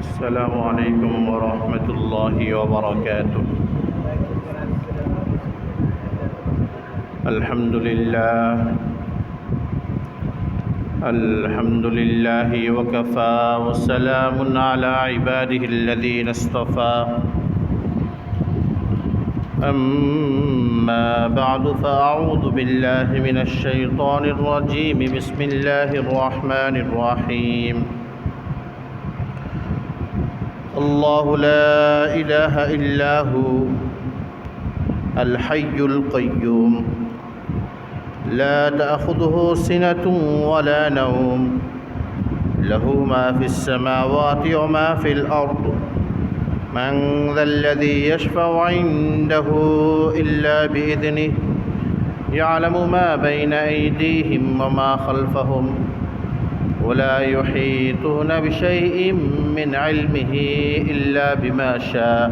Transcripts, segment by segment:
السلام عليكم ورحمة الله وبركاته. الحمد لله وكفى وسلام على عباده الذين اصطفى. أما بعد فأعوذ بالله من الشيطان الرجيم. بسم الله الرحمن الرحيم. الله لا إله إلا هو الحي القيوم لا تأخذه سنة ولا نوم له ما في السماوات وما في الأرض من ذا الذي يشفع عنده إلا بإذنه يعلم ما بين أيديهم وما خلفهم ولا يحيطون بشيء من علمه إلا بما شاء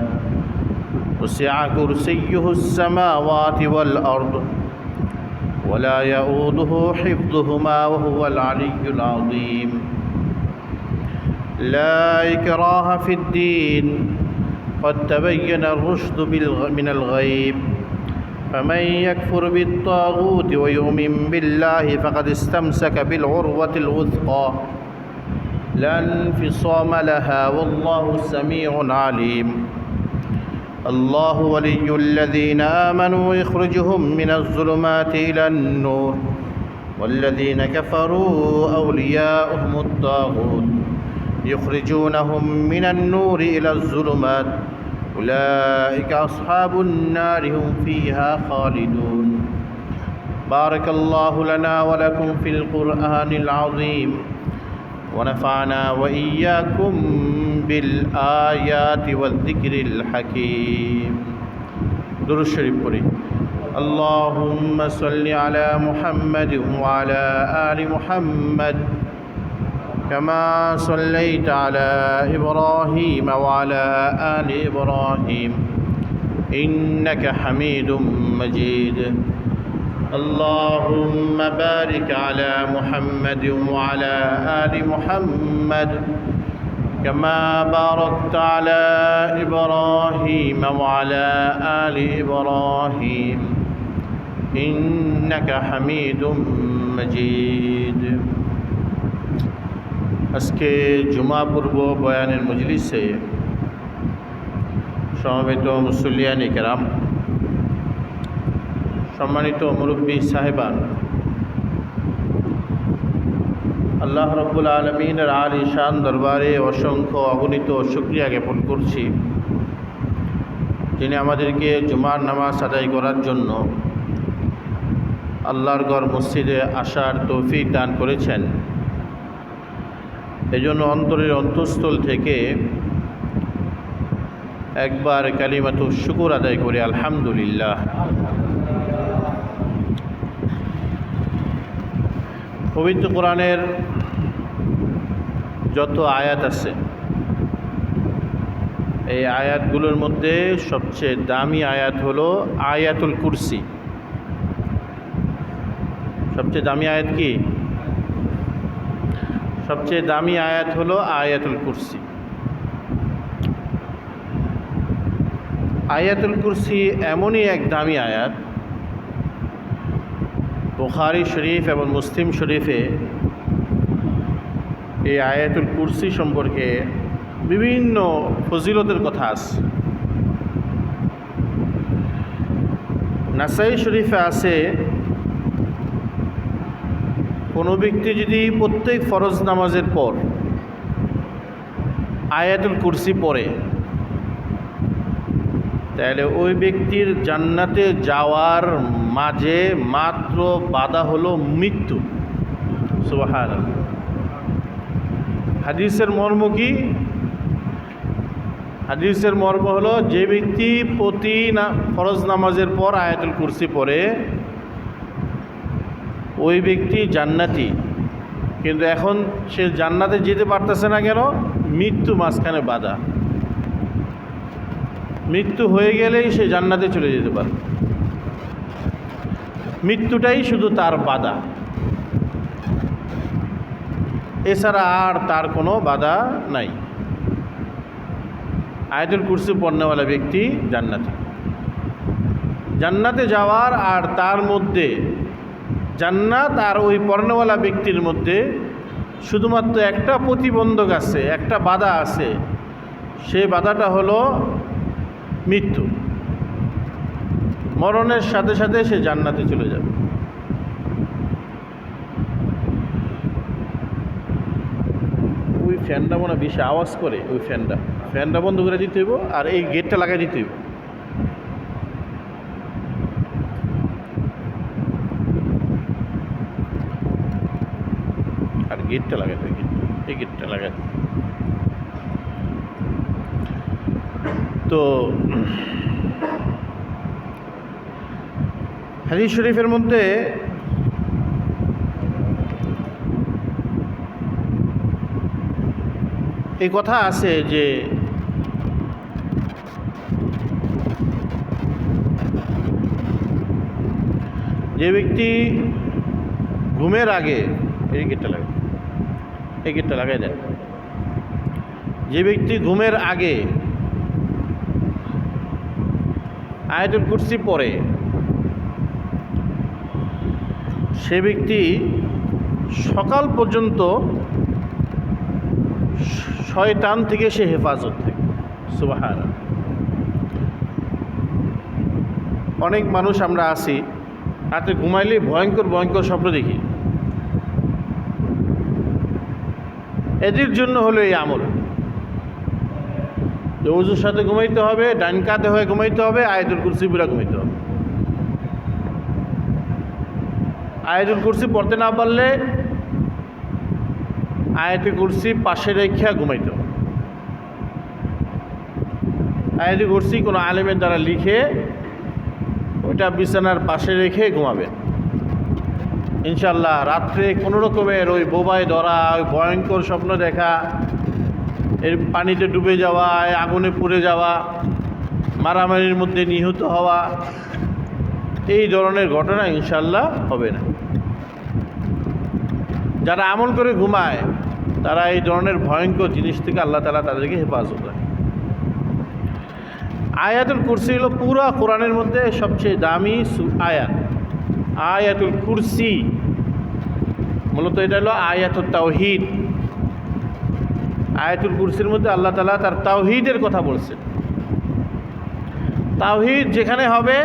وسع كرسيه السماوات والأرض ولا يؤوده حفظهما وهو العلي العظيم. لا إكراه في الدين قد تبين الرشد من الغي فمن يكفر بالطاغوت ويؤمن بالله فقد استمسك بالعروة الوثقى لا انفصام لها والله سميع عليم. الله ولي الذين آمنوا يخرجهم من الظلمات إلى النور والذين كفروا أولياؤهم الطاغوت يخرجونهم من النور إلى الظلمات أولئك أصحاب النار هم فيها خالدون. بارك الله لنا ولكم في القرآن العظيم ونفعنا وإياكم بالآيات والذكر الحكيم. درود شريف পড়ি। اللهم صل على محمد وعلى آل محمد كما صليت على إبراهيم وعلى آل إبراهيم إنك حميد مجيد. اللهم بارك على محمد وعلى آل محمد كما باركت على إبراهيم وعلى آل إبراهيم إنك حميد مجيد. আজকে জুমা পূর্ব বয়ানের মজলিসে সমবেত মুসল্লিয়ান ইকরাম, সম্মানিত মুরব্বী সাহেবান, আল্লাহ রাব্বুল আলামিনের আলী শান দরবারে অসংখ্য অগণিত শুকরিয়া জ্ঞাপন করছি, যিনি আমাদেরকে জুমার নামাজ আদায় করার জন্য আল্লাহর ঘর মসজিদে আসার তৌফিক দান করেছেন। এজন্য অন্তরের অন্তঃস্থল থেকে একবার কালিমাতু শুকর আদায় করি আলহামদুলিল্লাহ। পবিত্র কোরআনের যত আয়াত আছে, এই আয়াতগুলোর মধ্যে সবচেয়ে দামি আয়াত হলো আয়াতুল কুরসি। সবচেয়ে দামি আয়াত কি? সবচেয়ে দামি আয়াত হলো আয়াতুল কুরসি। আয়াতুল কুরসি এমনই এক দামি আয়াত, বুখারী শরীফ এবং মুসলিম শরীফে এই আয়াতুল কুরসি সম্পর্কে বিভিন্ন ফজিলতের কথা আছে। নাসাই শরীফে আছে, কোনো ব্যক্তি যদি প্রত্যেক ফরজ নামাজের পর আয়াতুল কুরসি পড়ে, তাহলে ওই ব্যক্তির জান্নাতে যাওয়ার মাঝে মাত্র বাধা হলো মৃত্যু। সুবহানাল্লাহ। হাদিসের মর্ম কি? হাদিসের মর্ম হলো, যে ব্যক্তি প্রতি ফরজ নামাজের পর আয়াতুল কুরসি পড়ে ওই ব্যক্তি জান্নাতি, কিন্তু এখন সে জান্নাতে যেতে পারতেছে না। কেন? মৃত্যু মাঝখানে বাধা। মৃত্যু হয়ে গেলেই সে জান্নাতে চলে যেতে পারে। মৃত্যুটাই শুধু তার বাধা, এছাড়া আর তার কোনো বাধা নাই। আয়াতুল কুরসি পড়নেওয়ালা ব্যক্তি জান্নাতি। জান্নাতে যাওয়ার আর তার মধ্যে জান্নাত আর ওই পড়নেওয়ালা ব্যক্তির মধ্যে শুধুমাত্র একটা প্রতিবন্ধক আছে, একটা বাধা আছে। সেই বাধাটা হলো মৃত্যু। মরণের সাথে সাথে সে জান্নাতে চলে যাবে। ওই ফ্যানটা মনে বেশি আওয়াজ করে, ওই ফ্যানটা বন্ধ করে দিতে হইব, আর এই গেটটা লাগাই দিতে হইব। আর গেটটা লাগাই দেবে, এই গেটটা লাগাই। তো হাদিস শরীফের মধ্যে এই কথা আছে যে যে ব্যক্তি ঘুমের আগে, এই গেটটা লাগাই দেন, যে ব্যক্তি ঘুমের আগে আয়াতুল কুরসি পড়ে সে ব্যক্তি সকাল পর্যন্ত শয়তান থেকে সে হেফাজত থাকে। সুবহানাল্লাহ। অনেক মানুষ আমরা আছি, রাতে ঘুমাইলে ভয়ঙ্কর ভয়ঙ্কর স্বপ্ন দেখি। এদের জন্য হলো এই আমল যে ওযুর সাথে ঘুমাইতে হবে, ডান কাঁধে হয়ে ঘুমাইতে হবে, আয়াতুল কুরসি পুরা ঘুমাইতে হবে। আয়াতুল কুরসি পড়তে না পারলে আয়াতুল কুরসি পাশে রেখে ঘুমাইতে হবে। আয়াতুল কুরসি কোনো আলেমের দ্বারা লিখে ওইটা বিছানার পাশে রেখে ঘুমাবেন। ইনশাল্লাহ রাত্রে কোনো রকমের ওই বোবায় ধরা, ওই ভয়ঙ্কর স্বপ্ন দেখা, এর পানিতে ডুবে যাওয়া, আগুনে পুড়ে যাওয়া, মারামারির মধ্যে নিহত হওয়া, এই ধরনের ঘটনা ইনশাল্লাহ হবে না। যারা আমল করে ঘুমায় তারা এই ধরনের ভয়ঙ্কর জিনিস থেকে আল্লাহ তাআলা তাদেরকে হেফাজত রাখে। আয়াতুল কুরসি হলো পুরো কোরআনের মধ্যে সবচেয়ে দামি আয়াত। আয়াতুল কুরসি মূলত এটা হলো আয়াতুত তাওহীদ। আয়াতুল কুরসির মধ্যে আল্লাহ তাআলা তার তাওহীদের কথা বলছেন। তাওহীদ যেখানে হবে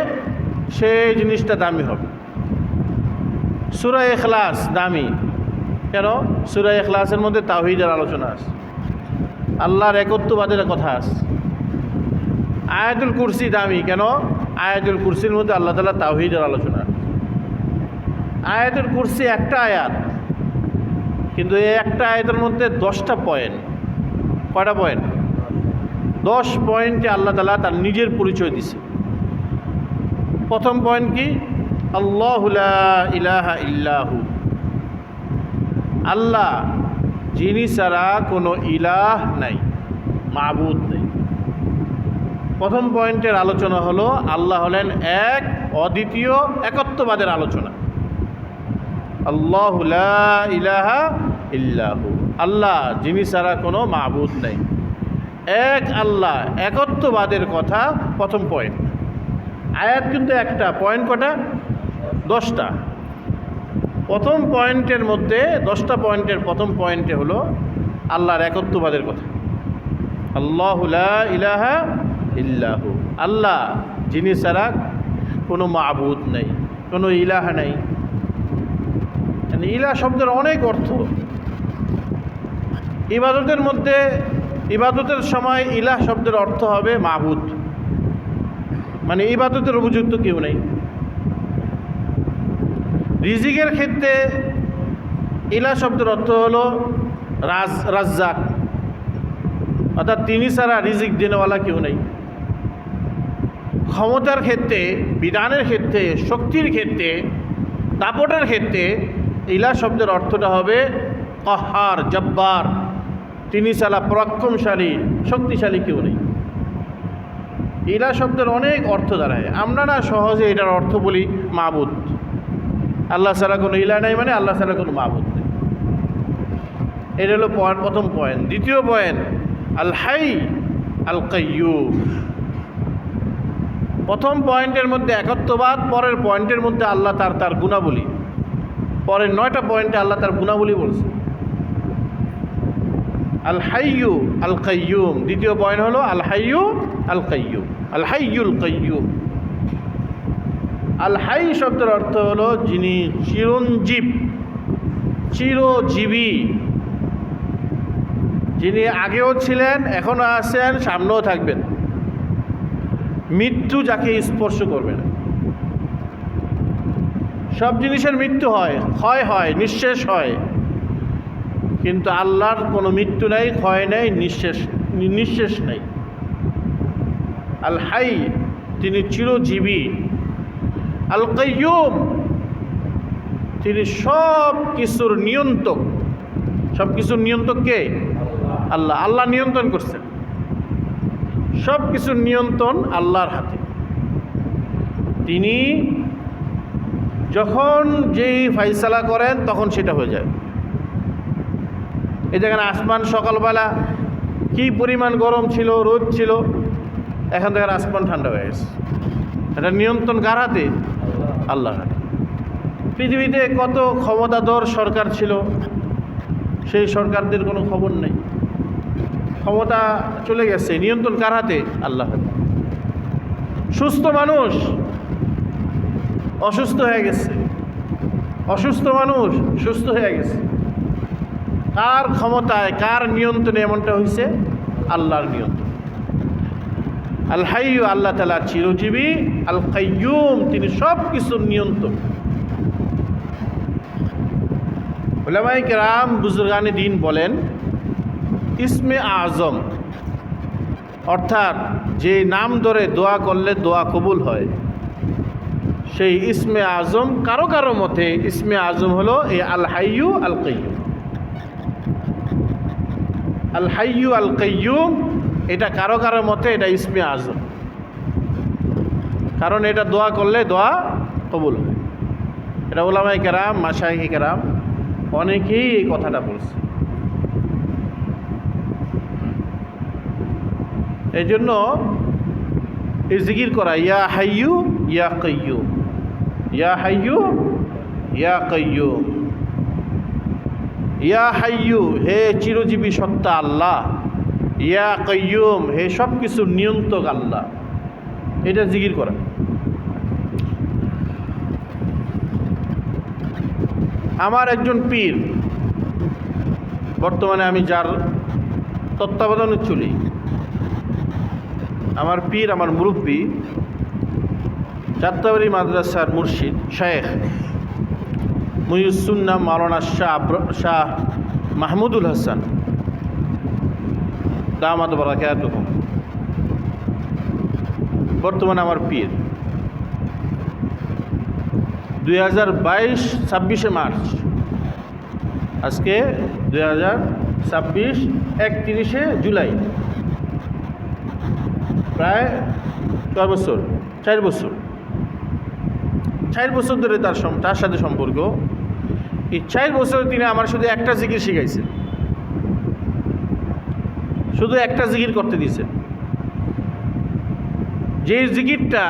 সেই জিনিসটা দামি হবে। সূরা ইখলাস দামি কেন? সূরা ইখলাসের মধ্যে তাওহীদের আলোচনা আছে, আল্লাহর একত্ববাদের কথা আছে। আয়াতুল কুরসি দামি কেন? আয়াতুল কুরসির মধ্যে আল্লাহ তাআলা তাওহীদের আলোচনা আছে। আয়াতুল কুরসি একটা আয়াত, কিন্তু এই একটা আয়াতের মধ্যে 10টা পয়েন্ট। কয়টা পয়েন্ট? 10 পয়েন্টে আল্লাহ তাআলা তার নিজের পরিচয় দিছে। প্রথম পয়েন্ট কি? আল্লাহু লা ইলাহা ইল্লাহু, আল্লাহ যিনি ছাড়া কোনো ইলাহ নাই, মাবুদ নেই। প্রথম পয়েন্টের আলোচনা হলো আল্লাহ হলেন এক, অদ্বিতীয়, একত্ববাদের আলোচনা। আল্লাহু লা ইলাহা ইল্লাহু, আল্লাহ যিনি ছাড়া কোনো মাবুদ নেই, এক আল্লাহ, একত্ববাদের কথা প্রথম পয়েন্ট। আয়াত কিন্তু একটা, পয়েন্ট কটা? 10টা। প্রথম পয়েন্টের মধ্যে 10টা পয়েন্টের প্রথম পয়েন্টে হলো আল্লাহর একত্ববাদের কথা। আল্লাহু লা ইলাহা ইল্লাহু, আল্লাহ যিনি ছাড়া কোনো মাবুদ নেই, কোনো ইলাহা নেই। ইলাহ শব্দের অনেক অর্থ। ইবাদতের মধ্যে, ইবাদতের সময় ইলাহ শব্দের অর্থ হবে মাবুদ, মানে ইবাদতের উপযুক্ত কেউ নেই। রিজিকের ক্ষেত্রে ইলাহ শব্দের অর্থ হলো রাজ্জাক, অর্থাৎ তিনি ছাড়া রিজিক দেনেওয়ালা কেউ নেই। ক্ষমতার ক্ষেত্রে, বিধানের ক্ষেত্রে, শক্তির ক্ষেত্রে, দাপটের ক্ষেত্রে ইলাহ শব্দের অর্থটা হবে কাহ্হার, জব্বার, তিনি ছাড়া পরাক্রমশালী, শক্তিশালী কেউ নেই। ইলাহ শব্দের অনেক অর্থ দাঁড়ায়। আমরা না সহজে এটার অর্থ বলি মাবুদ। আল্লাহ ছাড়া কোনো ইলাহ নেই মানে আল্লাহ ছাড়া কোনো মাবুদ নেই। এটা হলো প্রথম পয়েন্ট। দ্বিতীয় পয়েন্ট, আল হাই আল কাইয়ুম। প্রথম পয়েন্টের মধ্যে একত্ববাদ, পরের পয়েন্টের মধ্যে আল্লাহ তার গুণাবলী, পরের 9টা পয়েন্টে আল্লাহ তার গুণাবলী বলছে। আল হাইয়ু আল কাইয়ুম, দ্বিতীয় পয়েন্ট হলো আল হাইয়ু আল কাইয়ুম, আল হাইয়ুল কাইয়ুম। আল হাই শব্দের অর্থ হলো যিনি চিরঞ্জীব, চিরজীবী, যিনি আগেও ছিলেন, এখনও আছেন, সামনেও থাকবেন। মৃত্যু যাকে স্পর্শ করবে না। সব জিনিসের মৃত্যু হয়, ক্ষয় হয়, নিঃশেষ হয়, কিন্তু আল্লাহর কোনো মৃত্যু নেই, ক্ষয় নেই, নিঃশেষ নেই। আল হাই, তিনি চিরজীবী। আল কাইয়ুম, তিনি সব কিছুর নিয়ন্ত্রক। সব কিছুর নিয়ন্ত্রক কে? আল্লাহ। আল্লাহ নিয়ন্ত্রণ করছেন। সব কিছুর নিয়ন্ত্রণ আল্লাহর হাতে। তিনি যখন যেই ফাইসালা করেন তখন সেটা হয়ে যায়। এই দেখেন আসমান সকালবেলা কি পরিমাণ গরম ছিল, রোদ ছিল, এখন দেখেন আসমান ঠান্ডা হয়ে গেছে। এটা নিয়ন্ত্রণ কার হাতে? আল্লাহর হাতে। পৃথিবীতে কত ক্ষমতাধর সরকার ছিল, সেই সরকারদের কোনো খবর নেই, ক্ষমতা চলে গেছে। নিয়ন্ত্রণ কার হাতে? আল্লাহর হাতে। সুস্থ মানুষ অসুস্থ হয়ে গেছে, অসুস্থ মানুষ সুস্থ হয়ে গেছে। কার ক্ষমতায়, কার নিয়ন্ত্রণে এমনটা হয়েছে? আল্লাহর নিয়ন্ত্রণ। আল হাইয়ু, আল্লাহ তাআলা চিরজীবী। আল কাইয়ুম, তিনি সব কিছুর নিয়ন্ত্রণ। উলামায়ে কেরাম, বুজুর্গানে দ্বীন বলেন, ইসমে আজম অর্থাৎ যে নাম ধরে দোয়া করলে দোয়া কবুল হয়, সেই ইসমে আজম কারো কারো মতে ইসমে আজম হলো এই আল হাইয়ু আল কাইয়ুম। আল হাইয়ু আল কাইয়ুম, এটা কারো কারো মতে এটা ইসমে আজম, কারণ এটা দোয়া করলে দোয়া কবুল হয়। এটা উলামায়ে কেরাম, মাশায়েখে কেরাম অনেকেই এই কথাটা বলছে। এই জন্য এই জিকির করা, ইয়া হাইয়ু ইয়া কাইয়ুম, ইয়া হাইয়ু ইয়া কাইয়ুম। ইয়া হাইয়ু, হে চিরজীবী সত্তা আল্লাহ। ইয়া কাইয়ুম, হে সব কিছুর নিয়ন্ত্রক আল্লাহ। এটা জিকির করা। আমার একজন পীর, বর্তমানে আমি যার তত্ত্বাবধানে চলি, আমার পীর, আমার মুরব্বী, যাত্রাবাড়ি মাদ্রাসার মুর্শিদ শেখ মুহিউস-সুন্নাহ মাওলানা শাহ মাহমুদুল হাসান দামাত বারাকাতুহু, বর্তমানে আমার পীর। 2022 26শে মার্চ, আজকে 2026 31শে জুলাই, প্রায় 4 বছর, 4 বছর, 4 বছর ধরে তার সাথে সম্পর্ক। এই 4 বছর তিনি আমার শুধু একটা জিকির শিখাইছেন, শুধু একটা জিকির করতে দিয়েছেন। যে জিকিরটা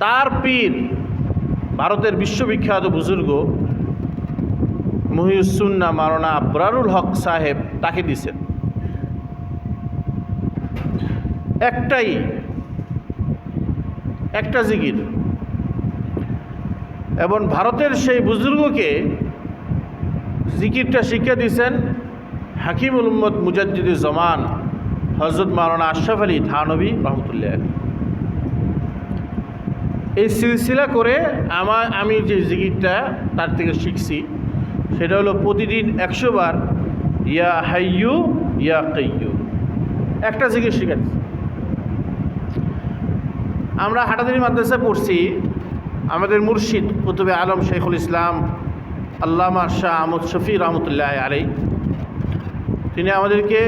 তার পীর, ভারতের বিশ্ববিখ্যাত বুজুর্গ মুহিউস-সুন্নাহ মাওলানা আবরারুল হক সাহেব তাকে দিয়েছেন। একটা জিকির। এবং ভারতের সেই বুজুর্গকে জিকিরটা শিক্ষা দিয়েছেন হাকিমুল উম্মত মুজাদ্দিদুজ জামান হযরত মাওলানা আশরাফ আলী থানভী রহমতুল্লাহ। এই সিলসিলা করে আমি যে জিকিরটা তার থেকে শিখছি সেটা হলো প্রতিদিন 100 বার ইয়া হাইয়ু ইয়া কাইয়ুম, একটা জিকির শিখাচ্ছি। আমরা হাটাদারি মাদ্রাসায় পড়ছি, আমাদের মুর্শিদ কুতুবে আলম শেখুল ইসলাম আল্লামা শাহ আহমদ শফি রহমতুল্লাহ আলাইহি, তিনি আমাদেরকে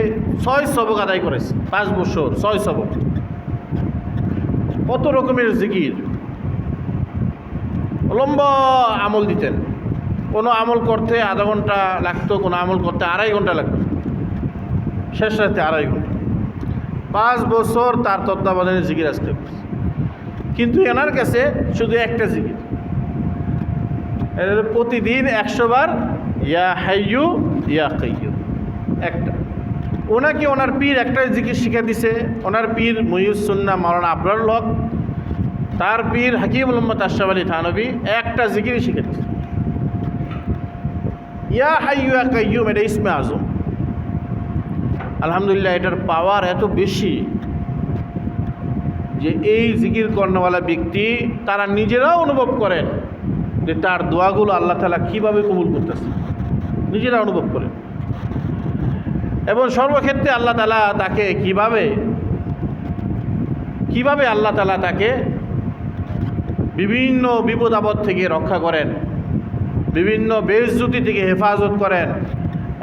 6 সবক আদায় করেছেন। 5 বছর 6 সবক, কত রকমের জিকির, লম্বা আমল দিতেন। কোনো আমল করতে আধা ঘন্টা লাগতো, কোনো আমল করতে 2.5 ঘন্টা লাগতো, শেষ রাতে 2.5 ঘন্টা। 5 বছর তার তত্ত্বাবধানে জিকির আসতে করছে, কিন্তু এনার কাছে শুধু একটা জিকির, প্রতিদিন 100 বার ইয়া হাইয়ু ইয়া কাইয়্যুম, একটা। ওনাকে ওনার পীর একটা জিকির শিখে দিছে। ওনার পীর মুহিউস সুন্নাহ মাওলানা আবরারুল হক, তার পীর হাকিমুল উম্মত আশরাফ আলী থানভী একটা জিকির শিখে দিছে, ইয়া হাইয়ু ইয়া কাইয়্যুম। এটা ইসমে আজম। আলহামদুলিল্লাহ, এটার পাওয়ার এত বেশি যে এই জিকির কর্ণওয়ালা ব্যক্তি তারা নিজেরাও অনুভব করেন যে তার দোয়াগুলো আল্লাহ তাআলা কীভাবে কবুল করতেছে, নিজেরা অনুভব করেন। এবং সর্বক্ষেত্রে আল্লাহ তাআলা তাকে কিভাবে আল্লাহ তাআলা তাকে বিভিন্ন বিপদ আপদ থেকে রক্ষা করেন, বিভিন্ন বেইজ্জতি থেকে হেফাজত করেন,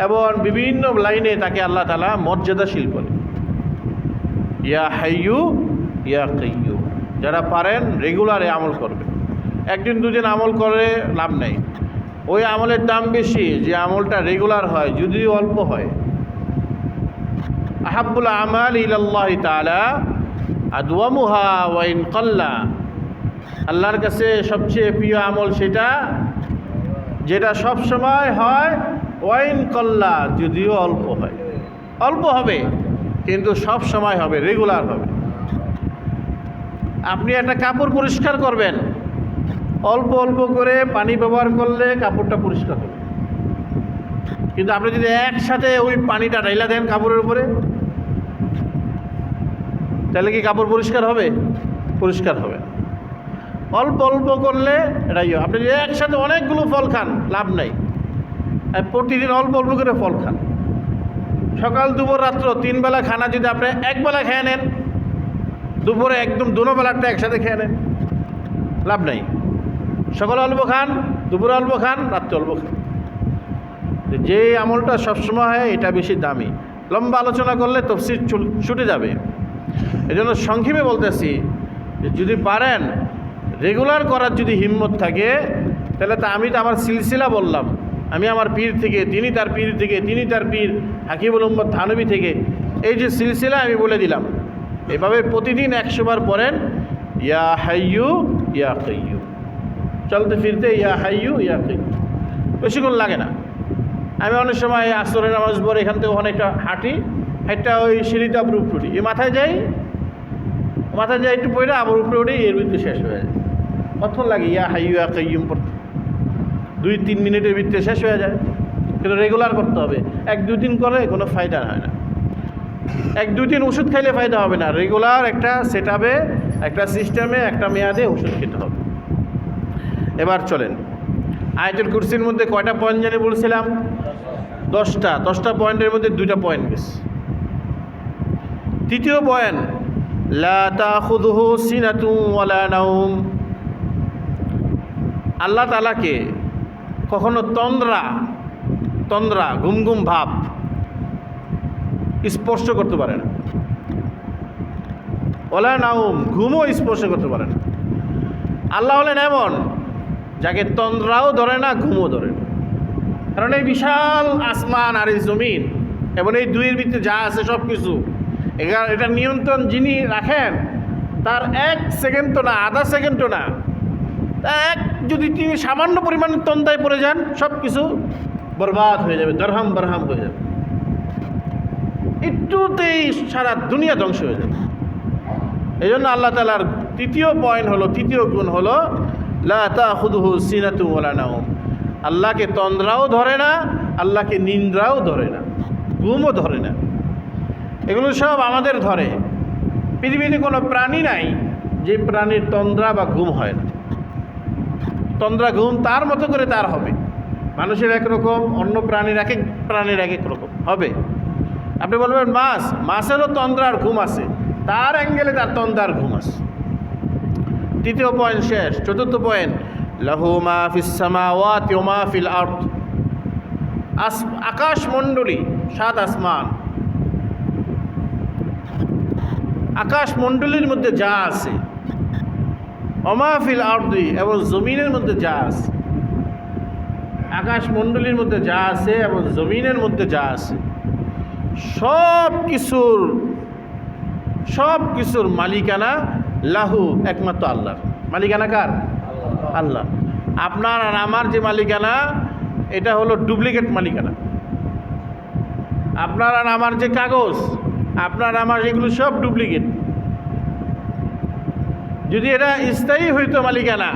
এবং বিভিন্ন লাইনে তাকে আল্লাহ তাআলা মর্যাদাশীল করেন। ইয়া হাইয়ু ইয়া কাইয়্যুম, যারা পারেন রেগুলারে আমল করবে। একদিন দুদিন আমল করে লাভ নেই, ওই আমলের দাম বেশি যে আমলটা রেগুলার হয়, যদিও অল্প হয়। আহাব্বুল আমাল ইলাল্লাহি তাআলা আদওয়ামুহা ওয়া ইন কাল্লা, আল্লাহর কাছে সবচেয়ে প্রিয় আমল সেটা যেটা সব সময় হয়, ওয়া ইন কাল্লা, যদিও অল্প হয়, অল্প হবে কিন্তু সব সময় হবে, রেগুলার হবে। আপনি একটা কাপড় পরিষ্কার করবেন, অল্প অল্প করে পানি ব্যবহার করলে কাপড়টা পরিষ্কার হবে, কিন্তু আপনি যদি একসাথে ওই পানিটা ঢাইলা দেন কাপড়ের উপরে, তাহলে কি কাপড় পরিষ্কার হবে? পরিষ্কার হবে। অল্প অল্প করলে এটাই। আপনি যদি একসাথে অনেকগুলো ফল খান লাভ নাই, প্রতিদিন অল্প অল্প করে ফল খান। সকাল দুপুর রাত্র 3 বেলা খানা যদি আপনি একবেলা খেয়ে নেন, দুপুরে একদম দুনো বেলাটা একসাথে খেয়ে নেন, লাভ নাই। সকালে অল্প খান, দুপুরে অল্প খান, রাত্রে অল্প খান। যে আমলটা সবসময় হয় এটা বেশি দামি। লম্বা আলোচনা করলে তফসির ছুটে যাবে, এজন্য সংক্ষেপে বলতেছি যে যদি পারেন রেগুলার করার যদি হিম্মত থাকে, তাহলে তা আমি তো আমার সিলসিলা বললাম, আমি আমার পীর থেকে, তিনি তার পীর থেকে, তিনি তার পীর হাকিমুল উম্মত থানভী থেকে, এই যে সিলসিলা আমি বলে দিলাম, এভাবে প্রতিদিন 100 বার পড়েন ইয়া হাইয়ু ইয়া কাইয়্যুম, চলতে ফিরতে ইয়া হাইয়ু ইয়া কাইয়্যুম। বেশিক্ষণ লাগে না। আমি অনেক সময় আসরের নামাজ পড়ে এখান থেকে অনেকটা হাঁটি, একটা ওই সিঁড়িটা উপরে উঠি, এই মাথায় যাই একটু পড়ে আবার উপরে উঠে, এর ভিতরে শেষ হয়ে যায়। কতক্ষণ লাগে ইয়া হাইয়ু ইয়া কাইয়্যুম পড়তে? 2-3 মিনিটের ভিতরে শেষ হয়ে যায়। কিন্তু রেগুলার করতে হবে। 1-2 দিন করে কোনো ফায়দা হয় না। 1-2 দিন ওষুধ খাইলে ফায়দা হবে না, রেগুলার একটা সেট আপে, একটা সিস্টেমে, একটা মেয়াদে ওষুধ খেতে হবে। এবার চলেন, আয়াতুল কুরসির মধ্যে কয়টা পয়েন্ট জানি বলছিলাম? 10টা পয়েন্টের মধ্যে 2টা পয়েন্ট গেছে। তৃতীয় পয়েন্ট, লা তাখুযুহু সিনাতুন ওয়ালা নাওম, আল্লাহ তাআলাকে কখনো তন্দ্রা ঘুম ভাব স্পর্শ করতে পারে না। ওয়ালা নাওম, ঘুমও স্পর্শ করতে পারে না। আল্লাহ হলেন এমন যাকে তন্দ্রাও ধরে না, ঘুমও ধরে না। কারণ এই বিশাল আসমান আর এই জমিন এবং এই দুইয়ের ভিতরে যা আছে সব কিছু, এটা নিয়ন্ত্রণ যিনি রাখেন, তার 1 সেকেন্ড তো না, আধা সেকেন্ডও না, যদি তিনি সামান্য পরিমাণে তন্দ্রায় পড়ে যান, সব কিছু বরবাদ হয়ে যাবে, দরহাম বরহাম হয়ে যাবে, একটুতেই সারা দুনিয়া ধ্বংস হয়ে যাবে। এই জন্য আল্লাহ তাআলার তৃতীয় গুণ হলো লা তাখুযুহু সিনাতুন ওয়ালা নাওম, আল্লাহকে তন্দ্রাও ধরে না, আল্লাহকে নিন্দ্রাও ধরে না, ঘুমও ধরে না। এগুলো সব আমাদের ধরে। পৃথিবীতে কোনো প্রাণী নাই যে প্রাণীর তন্দ্রা বা ঘুম হয় না। তন্দ্রা ঘুম তার মতো করে তার হবে। মানুষের একরকম, অন্য প্রাণীর এক রকম হবে। আপনি বলবেন মাছেরও তন্দ্রা আর ঘুম আছে, তার অ্যাঙ্গেলে তার তন্দ্রা আর ঘুম আছে। তৃতীয় পয়েন্ট শেষ। চতুর্থ পয়েন্ট, লাহু মা ফিস সামাওয়াতি ওয়া মা ফিল আরদ, আকাশমণ্ডলী, 7 আসমান, আকাশমণ্ডলীর মধ্যে যা আছে, ওয়া মা ফিল আরদি, এবং জমিনের মধ্যে যা আছে। আকাশমণ্ডলীর মধ্যে যা আছে এবং জমিনের মধ্যে যা আছে, সব কিছুর সব কিছুর মালিকানা লাহু, একমাত্র আল্লাহর। মালিকানা কার? আল্লাহ। আপনার আর আমার যে মালিকানা, এটা হলো ডুপ্লিকেট মালিকানা। আপনার আর আমার যে কাগজ, আপনার আমার এগুলো সব ডুপ্লিকেট। যদি এটা স্থায়ী হইতো মালিকানা,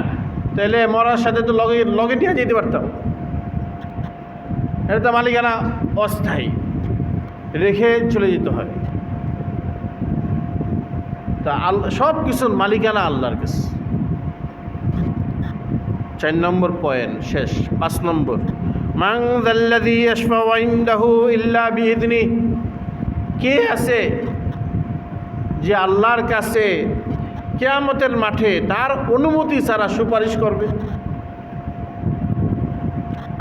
তাহলে মরার সাথে তো লগে লগে নিয়ে যেতে পারতাম। এটা তো মালিকানা অস্থায়ী, রেখে চলে যেতে হয়। তা সব কিছুর মালিকানা আল্লাহর কাছে। 4 নম্বর পয়েন্ট শেষ। 5 নম্বর, মান যাল্লাযী ইয়াশফাউ ইনদাহু ইল্লা বিইذনিহি। কে আছে যে আল্লাহর কাছে কিয়ামতের মাঠে তার অনুমতি ছাড়া সুপারিশ করবে?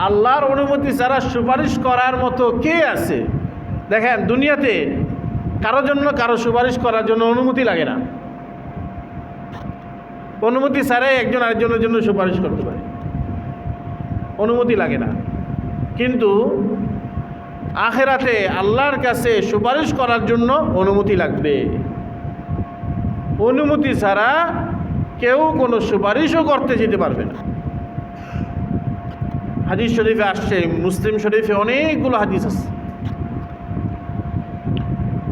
আল্লাহর অনুমতি ছাড়া সুপারিশ করার মতো কে আছে? দেখেন, দুনিয়াতে কারো জন্য কারো সুপারিশ করার জন্য অনুমতি লাগে না। অনুমতি ছাড়াই একজন আরেকজনের জন্য সুপারিশ করতে পারে, অনুমতি লাগে না। কিন্তু আখিরাতে আল্লাহর কাছে সুপারিশ করার জন্য অনুমতি লাগবে। অনুমতি ছাড়া কেউ কোনো সুপারিশও করতে যেতে পারবে না। হাদিস শরীফে আসছে, মুসলিম শরীফে অনেকগুলো হাদিস আছে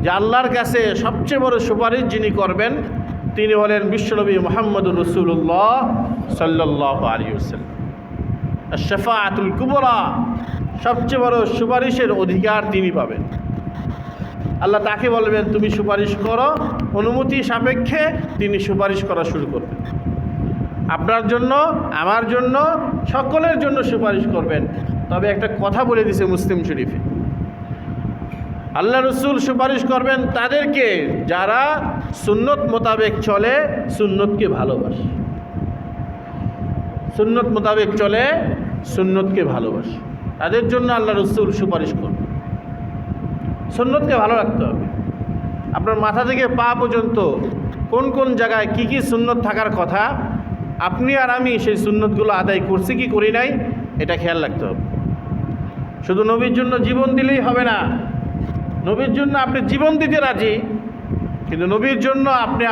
যে আল্লাহর কাছে সবচেয়ে বড় সুপারিশ যিনি করবেন তিনি হলেন বিশ্বনবী মুহাম্মদুর রাসূলুল্লাহ সাল্লাল্লাহু আলাইহি ওয়াসাল্লাম। আশ-শাফাআতুল কুবরা, সবচেয়ে বড় সুপারিশের অধিকার তিনি পাবেন। আল্লাহ তাকে বলবেন তুমি সুপারিশ করো, অনুমতি সাপেক্ষে তিনি সুপারিশ করা শুরু করবেন। আপনার জন্য, আমার জন্য, সকলের জন্য সুপারিশ করবেন। তবে একটা কথা বলে দিয়েছে মুসলিম শরীফে, আল্লাহ রসুল সুপারিশ করবেন তাদেরকে যারা সুন্নত মোতাবেক চলে, সুন্নতকে ভালোবাসে। সুন্নত মোতাবেক চলে, সুন্নতকে ভালোবাসে, তাদের জন্য আল্লাহ রসুল সুপারিশ করবেন। সুন্নতকে ভালো রাখতে হবে। আপনার মাথা থেকে পা পর্যন্ত কোন কোন জায়গায় কি কি সুন্নত থাকার কথা, আপনি আর আমি সেই সুন্নতগুলো আদায় করছি কি করি নাই, এটা খেয়াল রাখতে হবে। শুধু নবীর জন্য জীবন দিলেই হবে না। নবীর জন্য আপনি জীবন দিতে রাজি, কিন্তু নবীর জন্য আপনি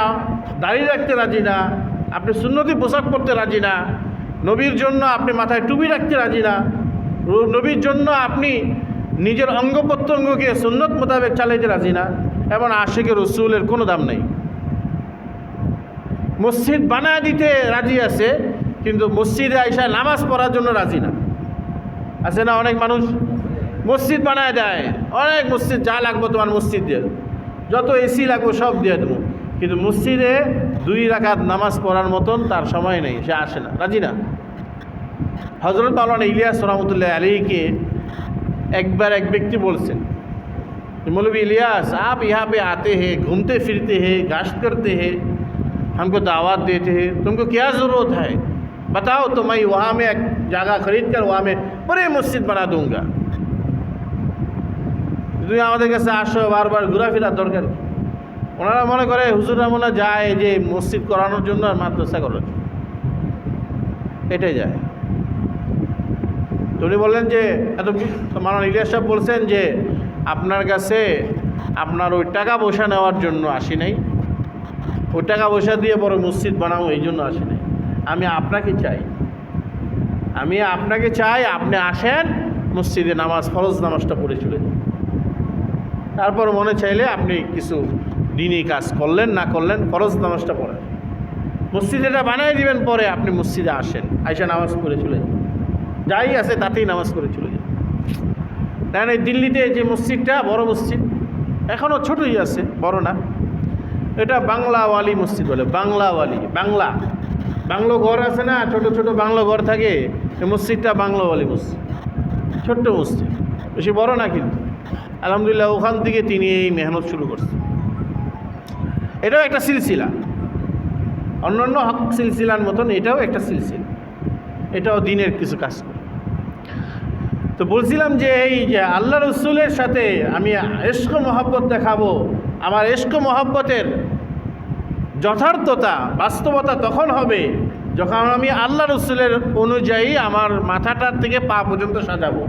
দাড়ি রাখতে রাজি না, আপনি সুন্নতি পোশাক পরতে রাজি না, নবীর জন্য আপনি মাথায় টুপি রাখতে রাজি না, নবীর জন্য আপনি নিজের অঙ্গ প্রত্যঙ্গকে সুন্নত মোতাবেক চালাইতে রাজি না, এমন আশিকে রসুলের কোনো দাম নেই। মসজিদ বানায় দিতে রাজি আছে, কিন্তু মসজিদে আইসা নামাজ পড়ার জন্য রাজি না। আছে না অনেক মানুষ? মসজিদ বানায় দেয়, অনেক মসজিদ, যা লাগবো তোমার মসজিদ দিয়ে, যত এসি লাগবো সব দিয়ে দেবো, কিন্তু মসজিদে 2 রাকাত নামাজ পড়ার মতন তার সময় নেই, সে আসে না, রাজি না। হযরত মাওলানা ইলিয়াস রহমতুল্লাহ আলাইহিকে একবার এক ব্যক্তি বলছেন, मौलवी इलियास आप यहाँ पे आते हैं, घूमते फिरते हैं, गाश्त करते हैं, हमको दावत देते हैं, तुमको क्या ज़रूरत है बताओ, तो मैं वहाँ में एक जगह खरीद कर वहाँ में बड़े मस्जिद बना दूँगा। তুমি আমাদের কাছে আসো, বারবার ঘোরাফেরার দরকার কি? ওনারা মনে করে হুজুররা মনে যায় যে মসজিদ করানোর জন্য আর মাদ্রাসা করার জন্য, এটাই যায়। তো উনি বললেন যে এত মাওলানা ইলিয়াস সাহেব বলছেন যে আপনার কাছে আপনার ওই টাকা পয়সা নেওয়ার জন্য আসি নাই, ওই টাকা পয়সা দিয়ে বড় মসজিদ বানাবো এই জন্য আসি নাই। আমি আপনাকে চাই, আপনি আসেন মসজিদে নামাজ, ফরজ নামাজটা পড়ে চলে যান। তারপর মনে চাইলে আপনি কিছু দিনই কাজ করলেন, না করলেন, ফরজ নামাজটা পড়েন, মসজিদেটা বানিয়ে দিবেন, পরে আপনি মসজিদে আসেন, আইসা নামাজ পড়ে চলে যান, যাই আছে তাতেই নামাজ পড়ে চলে যান। কারণ এই দিল্লিতে যে মসজিদটা বড় মসজিদ, এখনও ছোটই আছে, বড় না, এটা বাংলাওয়ালি মসজিদ বলে। বাংলো ঘর আছে না, ছোট ছোট বাংলো ঘর থাকে, এই মসজিদটা বাংলাওয়ালি মসজিদ, ছোট্ট মসজিদ, বেশি বড় না, কিন্তু আলহামদুলিল্লাহ ওখান থেকে তিনি এই মেহনত শুরু করছেন। এটাও একটা সিলসিলা, অন্যান্য হক সিলসিলার মতন এটাও একটা সিলসিলা, এটাও দিনের কিছু কাজ করে। তো বলছিলাম যে এই যে আল্লাহ রসুলের সাথে আমি ইশক মহব্বত দেখাবো, আমার ইশক মহব্বতের যথার্থতা, বাস্তবতা তখন হবে যখন আমি আল্লাহ রসুলের অনুযায়ী আমার মাথাটার থেকে পা পর্যন্ত সাজাবো,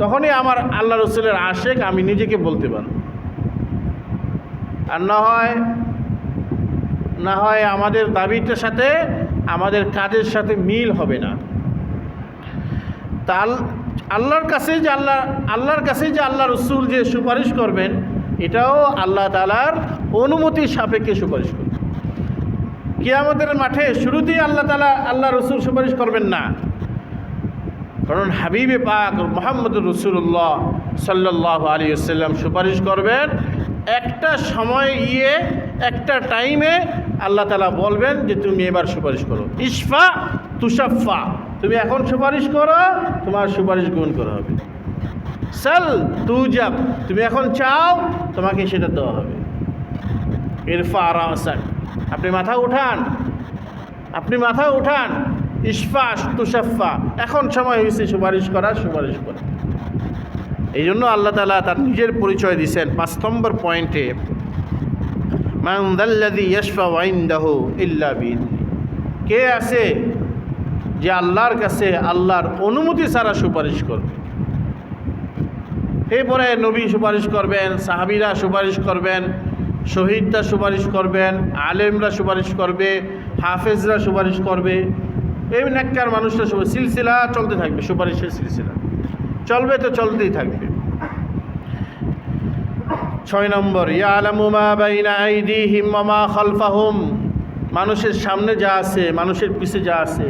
তখনই আমার আল্লাহ রসুলের আশেক আমি নিজেকে বলতে পারব। আর না হয় আমাদের দাবিটার সাথে আমাদের কাজের সাথে মিল হবে না। তা আল্লাহর কাছে যে আল্লাহ রসুল যে সুপারিশ করবেন, এটাও আল্লাহ তাআলার অনুমতির সাপেক্ষে সুপারিশ করবেন। কিয়ামতের মাঠে শুরুতেই আল্লাহ রসুল সুপারিশ করবেন না, কারণ হাবিবে পাক মুহাম্মদুর রাসূলুল্লাহ সাল্লাল্লাহু আলাইহি ওয়াসাল্লাম সুপারিশ করবেন একটা সময় একটা টাইমে। আল্লাহ তাআলা বলবেন যে তুমি এবার সুপারিশ করো, ইশফা তুশাফা, তুমি এখন সুপারিশ করো, তোমার সুপারিশ গ্রহণ করা হবে। সাল তুজাব, তুমি এখন চাও, তোমাকে সেটা দেওয়া হবে। ইরফা রাসাক, আপনি মাথা উঠান, ইশফা তুশাফা, এখন সময় হয়েছে সুপারিশ করা। এই জন্য আল্লাহ তাআলা তার নিজের পরিচয় দিয়েছেন 5 নম্বর পয়েন্টে, মান যাল্লাযী ইয়াশফাউ ইনদাহু ইল্লা বিইذনি, কে আছে যে আল্লাহর কাছে আল্লাহর অনুমতি ছাড়া সুপারিশ করবে। এরপরে নবী সুপারিশ করবেন, সাহাবীরা সুপারিশ করবেন, শহীদরা সুপারিশ করবেন, আলেমরা সুপারিশ করবে, হাফেজরা সুপারিশ করবে, এই নেককার মানুষরা সিলসিলা চলতে থাকবে, সুপারিশের সিলসিলা চলবে, তো চলতেই থাকবে। 6 নম্বর, ইয়ালামু মা বাইনা আইদিহিম ওয়া মা খালফাহুম, মানুষের সামনে যা আছে, মানুষের পিছে যা আছে,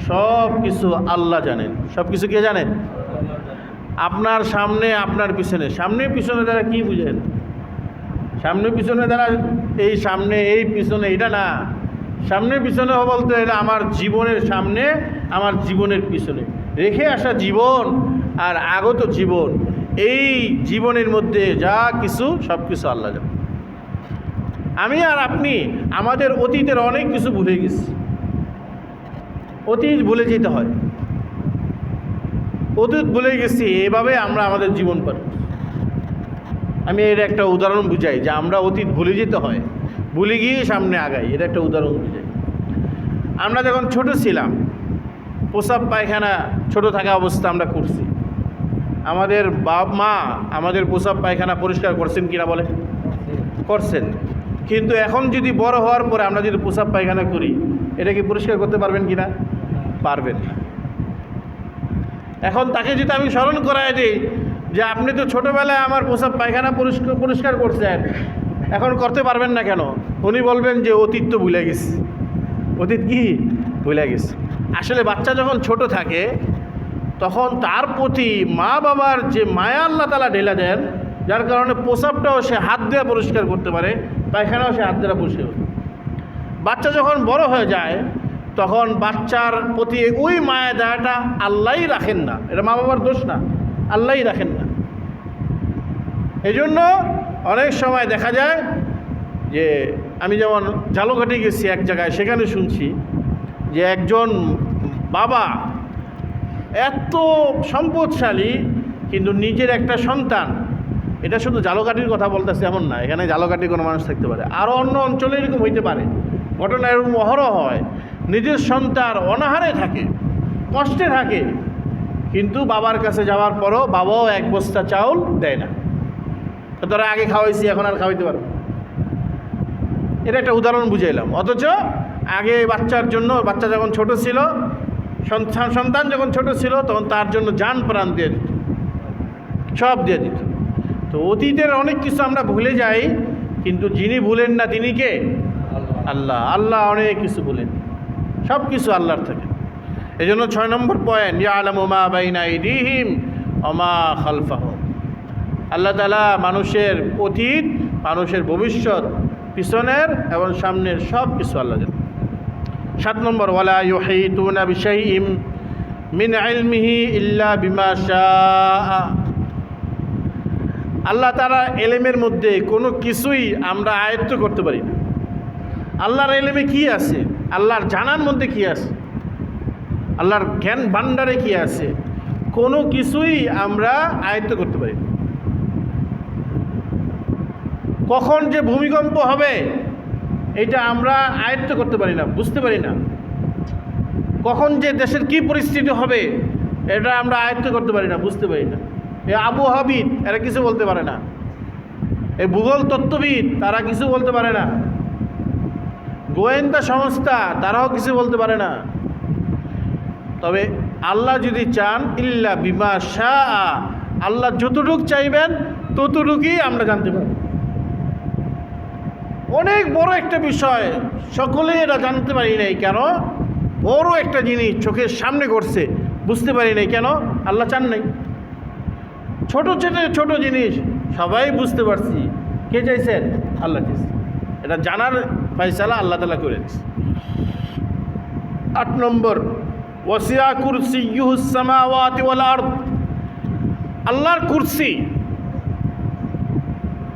সব কিছু আল্লাহ জানেন। সব কিছু কে জানেন? আপনার সামনে, আপনার পিছনে। সামনে পিছনে দ্বারা কি বুঝেন? সামনে পিছনে দ্বারা এই সামনে এই পিছনে এটা না। সামনে পিছনে বলতে এটা আমার জীবনের সামনে, আমার জীবনের পিছনে রেখে আসা জীবন আর আগত জীবন, এই জীবনের মধ্যে যা কিছু সব কিছু আল্লাহ জানেন। আমি আর আপনি আমাদের অতীতের অনেক কিছু ভুলে গেছি। অতীত ভুলে যেতে হয়, অতীত ভুলে গেছি, এভাবে আমরা আমাদের জীবন পার। আমি এর একটা উদাহরণ বুঝাই যে আমরা অতীত ভুলে যেতে হয়, ভুলে গিয়ে সামনে আগাই। এটা একটা উদাহরণ বুঝাই। আমরা যখন ছোট ছিলাম, প্রসাব পায়খানা ছোট থাকা অবস্থা আমরা করছি। আমাদের বাপ মা আমাদের প্রসাব পায়খানা পরিষ্কার করছেন কিনা বলে? করছেন। কিন্তু এখন যদি বড় হওয়ার পরে আমরা যদি প্রসাব পায়খানা করি, এটা কি পরিষ্কার করতে পারবেন কিনা? পারবেন না। এখন তাকে যদি আমি স্মরণ করাই দিই যে আপনি তো ছোটোবেলায় আমার প্রসাব পায়খানা পরিষ্কার করছেন, এখন করতে পারবেন না কেন? উনি বলবেন যে অতীত তো ভুলে গেছি। অতীত কি ভুলে গেছি? আসলে বাচ্চা যখন ছোট থাকে তখন তার প্রতি মা বাবার যে মায়া আল্লাহ তাআলা ঢেলে দেন, যার কারণে প্রসাবটাও সে হাত দিয়ে পরিষ্কার করতে পারে, পায়খানাও সে হাত দিয়ে পরিষ্কার করতে পারে। বাচ্চা যখন বড় হয়ে যায় তখন বাচ্চার প্রতি ওই মায়া দয়াটা আল্লাহই রাখেন না। এটা মা বাবার দোষ না, আল্লাহই রাখেন না। এই জন্য অনেক সময় দেখা যায় যে আমি যেমন ঝালকাঠি গেছি এক জায়গায়, সেখানে শুনছি যে একজন বাবা এত সম্পদশালী কিন্তু নিজের একটা সন্তান, এটা শুধু ঝালকাঠির কথা বলতেছে এমন না, এখানে ঝালকাঠি কোনো মানুষ থাকতে পারে, আরও অন্য অঞ্চলে এরকম হইতে পারে, ঘটনা এরকম অহরহ হয়। নিজের সন্তান অনাহারে থাকে, কষ্টে থাকে, কিন্তু বাবার কাছে যাওয়ার পরও বাবাও এক বস্তা চাউল দেয় না। তোরা আগে খাওয়াইছি, এখন আর খাওয়াইতে পারবো। এটা একটা উদাহরণ বুঝাইলাম। অথচ আগে বাচ্চার জন্য, বাচ্চা যখন ছোট ছিল, সন্তান যখন ছোট ছিল, তখন তার জন্য জান প্রাণ দিয়ে দিত, সব দিয়ে দিত। তো অতীতের অনেক কিছু আমরা ভুলে যাই, কিন্তু যিনি ভুলেন না তিনি কে? আল্লাহ। আল্লাহ অনেক কিছু ভুলেন, সব কিছু আল্লাহর থাকে। এই জন্য 6 নম্বর পয়েন্ট, ইয়ালামু মা বাইনা আইদিহিম ওয়া মা খালফাহুম। আল্লাহ তাআলা মানুষের অতীত, মানুষের ভবিষ্যৎ, পিছনের এবং সামনের সব কিছু আল্লাহ জানেন। 7 নম্বর, ওয়ালা ইউহিতুনা বিশাইইম মিন ইলমিহি ইল্লা বিমা শাআ। আল্লাহ তাআলা ইলমের মধ্যে কোনো কিছুই আমরা আয়ত্ত করতে পারি না। আল্লাহর ইলমে কি আছে, আল্লাহর জানার মধ্যে কি আছে, আল্লাহর জ্ঞান ভাণ্ডারে কি আছে, কোনো কিছুই আমরা আয়ত্ত করতে পারি না। কখন যে ভূমিকম্প হবে এটা আমরা আয়ত্ত করতে পারি না, বুঝতে পারি না। কখন যে দেশের কি পরিস্থিতি হবে এটা আমরা আয়ত্ত করতে পারি না, বুঝতে পারি না। এই আবহাওয়াবিদ এরা কিছু বলতে পারে না। এই ভূগোল তত্ত্ববিদ তারা কিছু বলতে পারে না, গোয়েন্দা সংস্থা তারাও কিছু বলতে পারে না। তবে আল্লাহ যদি চান, ইল্লা বিমা শাআ, আল্লাহ যতটুক চাইবেন ততটুকুই আমরা জানতে পারি। অনেক বড় একটা বিষয়, সকলেই এটা জানতে পারি নাই কেন, বড় একটা জিনিস চোখের সামনে ঘটছে, বুঝতে পারি নাই কেন, আল্লাহ চান নাই। ছোট ছোট ছোট জিনিস সবাই বুঝতে পারছি, কে চাইছেন? আল্লাহ চাইছেন। এটা জানার ফয়সালা আল্লাহ তাআলা করে দিয়েছে। 8 নম্বর, ওয়াসিয়া কুরসিয়্যুহুস সামাওয়াতি ওয়াল আরদ, আল্লাহর কুরসি,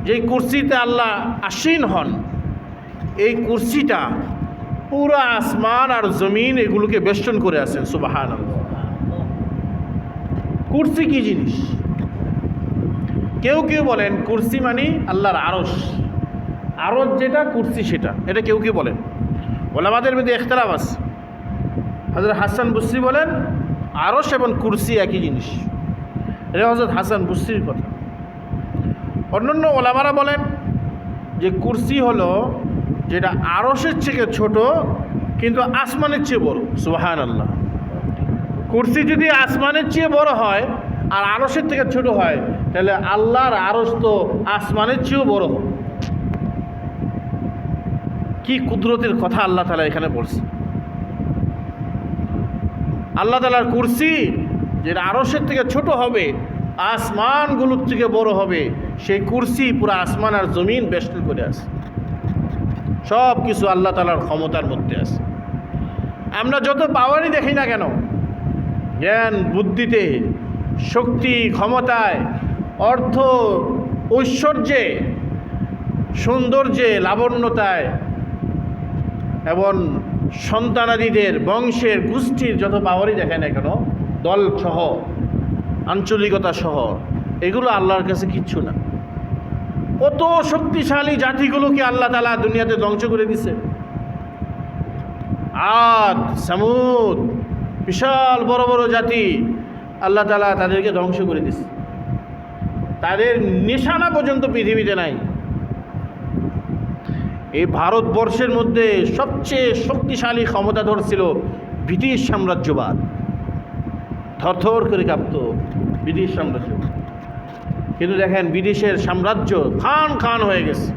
যেই কুরসিতে আল্লাহ আসীন হন, এই কুরসিটা পুরা আসমান আর জমিন এগুলোকে বেষ্টন করে আছেন। সুবহানাল্লাহ। কুরসি কি জিনিস? কেউ কেউ বলেন কুরসি মানে আল্লাহর আরশ, আরশ যেটা কুরসি সেটা, এটা কেউ কেউ বলেন। ওলামাদের মধ্যে ইখতিলাফ আছে। হযরত হাসান বসরি বলেন আরশ এবং কুরসি একই জিনিস, এটা হযরত হাসান বসরির কথা। অন্যান্য ওলামারা বলেন যে কুরসি হলো যেটা আরশের থেকে ছোট কিন্তু আসমানের চেয়ে বড়। সুবহানাল্লাহ। কুরসি যদি আসমানের চেয়ে বড় হয় আর আরশের থেকে ছোট হয়, তাহলে আল্লাহর আরশ তো আসমানের চেয়েও বড় হবে। কি কুদরতের কথা আল্লাহ তাআলা এখানে বলছে। আল্লাহ তাআলার কুরসি যেটা আরশের থেকে ছোট হবে, আসমানগুলোর থেকে বড় হবে, সেই কুরসি পুরো আসমান আর জমিন বেষ্টন করে আছে। সব কিছু আল্লাহ তাআলার ক্ষমতার মধ্যে আছে। আমরা যত পাওয়ারই দেখি না কেন, জ্ঞান বুদ্ধিতে, শক্তি ক্ষমতায়, অর্থ ঐশ্বর্যে, সৌন্দর্যে, লাবণ্যতায় এবং সন্তানাদিদের বংশের গোষ্ঠীর যত পাওয়ারই দেখায় না কেন, দল সহ আঞ্চলিকতা সহ, এগুলো আল্লাহর কাছে কিচ্ছু না। কত শক্তিশালী জাতিগুলোকে আল্লাহ তাআলা দুনিয়াতে ধ্বংস করে দিছে। আদ, সামুদ, বিশাল বড় বড় জাতি আল্লাহ তাআলা তাদেরকে ধ্বংস করে দিছে। তাদের নিশানা পর্যন্ত পৃথিবীতে নাই। এই ভারতবর্ষের মধ্যে সবচেয়ে শক্তিশালী ক্ষমতাধর ছিল ব্রিটিশ সাম্রাজ্যবাদ। থরথর করে কাঁপত ব্রিটিশ সাম্রাজ্য। কিন্তু দেখেন ব্রিটিশের সাম্রাজ্য খান খান হয়ে গেছে।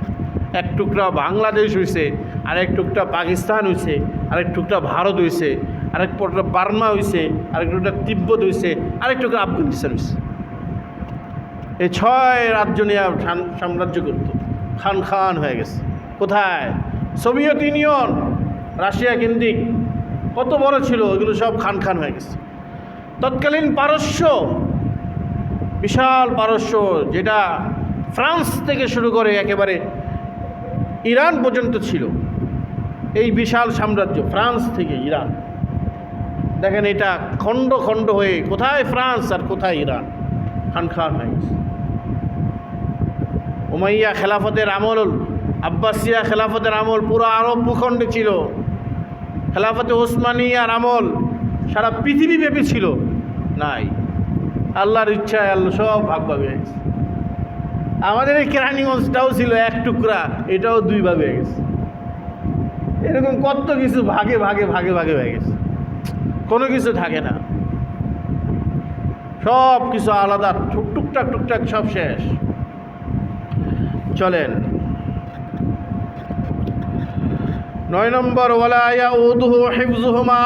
এক টুকরা বাংলাদেশ হয়েছে, আরেক টুকরা পাকিস্তান হয়েছে, আরেক টুকরা ভারত হয়েছে, আরেক টুকরা বার্মা হয়েছে, আরেক টুকরা তিব্বত হয়েছে, আরেক টুকরা আফগানিস্তান হয়েছে। এই 6 রাজ্য নিয়ে সাম্রাজ্য করত, খান খান হয়ে গেছে। কোথায়? সোভিয়েত ইউনিয়ন, রাশিয়া কেন্দ্রিক কত বড় ছিল, এগুলো সব খান খান হয়ে গেছে। তৎকালীন পারস্য, বিশাল পারস্য, যেটা ফ্রান্স থেকে শুরু করে একেবারে ইরান পর্যন্ত ছিল, এই বিশাল সাম্রাজ্য ফ্রান্স থেকে ইরান, দেখেন এটা খণ্ড খণ্ড হয়ে কোথায় ফ্রান্স আর কোথায় ইরান, খান খান হয়ে গেছে। উমাইয়া খেলাফতের আমল, আব্বাসিয়া খেলাফতের আমল পুরো আরব ভূখণ্ডে ছিল। খেলাফতে ওসমানিয়ার আমল সারা পৃথিবীব্যাপী ছিল, নাই। আল্লাহর ইচ্ছায় আল্লাহ সব ভাগ ভাগ হয়ে গেছে। আমাদের এই কেরানীগঞ্জটাও ছিল এক টুকরা, এটাও 2 ভাগ হয়ে গেছে। এরকম কত কিছু ভাগে ভাগে ভাগে ভাগে হয়ে গেছে, কোনো কিছু থাকে না, সব কিছু আলাদা, টুকটাক টুকটাক সব শেষ। চলেন 9 নম্বর, ওয়ালা ইয়াউদুহু হিফযুহুমা,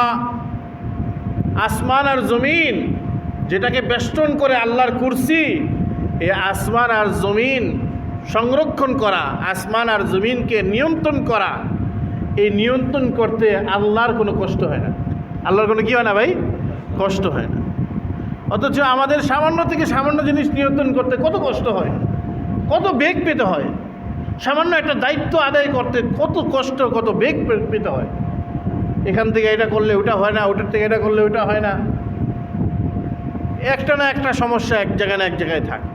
আসমান আর জমিন যেটাকে বেষ্টন করে আল্লাহর কুরসি, এই আসমান আর জমিন সংরক্ষণ করা, আসমান আর জমিনকে নিয়ন্ত্রণ করা, এই নিয়ন্ত্রণ করতে আল্লাহর কোনো কষ্ট হয় না। আল্লাহর কোনো কি হয় না ভাই? কষ্ট হয় না। অথচ আমাদের সামান্য থেকে সামান্য জিনিস নিয়ন্ত্রণ করতে কত কষ্ট হয়, কত বেগ পেতে হয়। সামান্য একটা দায়িত্ব আদায় করতে কত কষ্ট, কত বেগ পেতে হয়। এখান থেকে এটা করলে ওটা হয় না, ওটার থেকে এটা করলে ওটা হয় না। একটা না একটা সমস্যা এক জায়গায় না এক জায়গায় থাকে।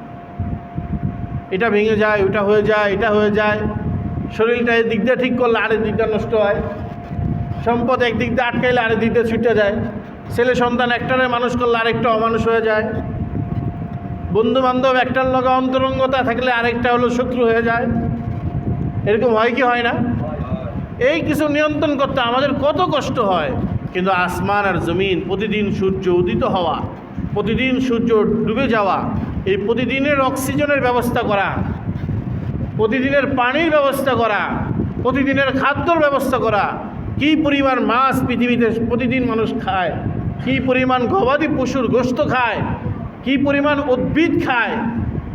এটা ভেঙে যায়, ওটা হয়ে যায়, এটা হয়ে যায়। শরীরটা এই দিক দিয়ে ঠিক করলে আরেক দিকটা নষ্ট হয়। সম্পদ এক দিক দিয়ে আটকাইলে আরেক দিক দিয়ে ছুটে যায়। ছেলে সন্তান একটারে মানুষ করলে আরেকটা অমানুষ হয়ে যায়। বন্ধু বান্ধব একটার লগে অন্তরঙ্গতা থাকলে আরেকটা হলো শত্রু হয়ে যায়। এরকম হয় কি হয় না? এই কিছু নিয়ন্ত্রণ করতে আমাদের কত কষ্ট হয়, কিন্তু আসমান আর জমিন, প্রতিদিন সূর্য উদিত হওয়া, প্রতিদিন সূর্য ডুবে যাওয়া, এই প্রতিদিনের অক্সিজেনের ব্যবস্থা করা, প্রতিদিনের পানির ব্যবস্থা করা, প্রতিদিনের খাদ্যর ব্যবস্থা করা, কী পরিমাণ মাছ পৃথিবীতে প্রতিদিন মানুষ খায়, কী পরিমাণ গবাদি পশুর গোশত খায়, কী পরিমাণ উদ্ভিদ খায়,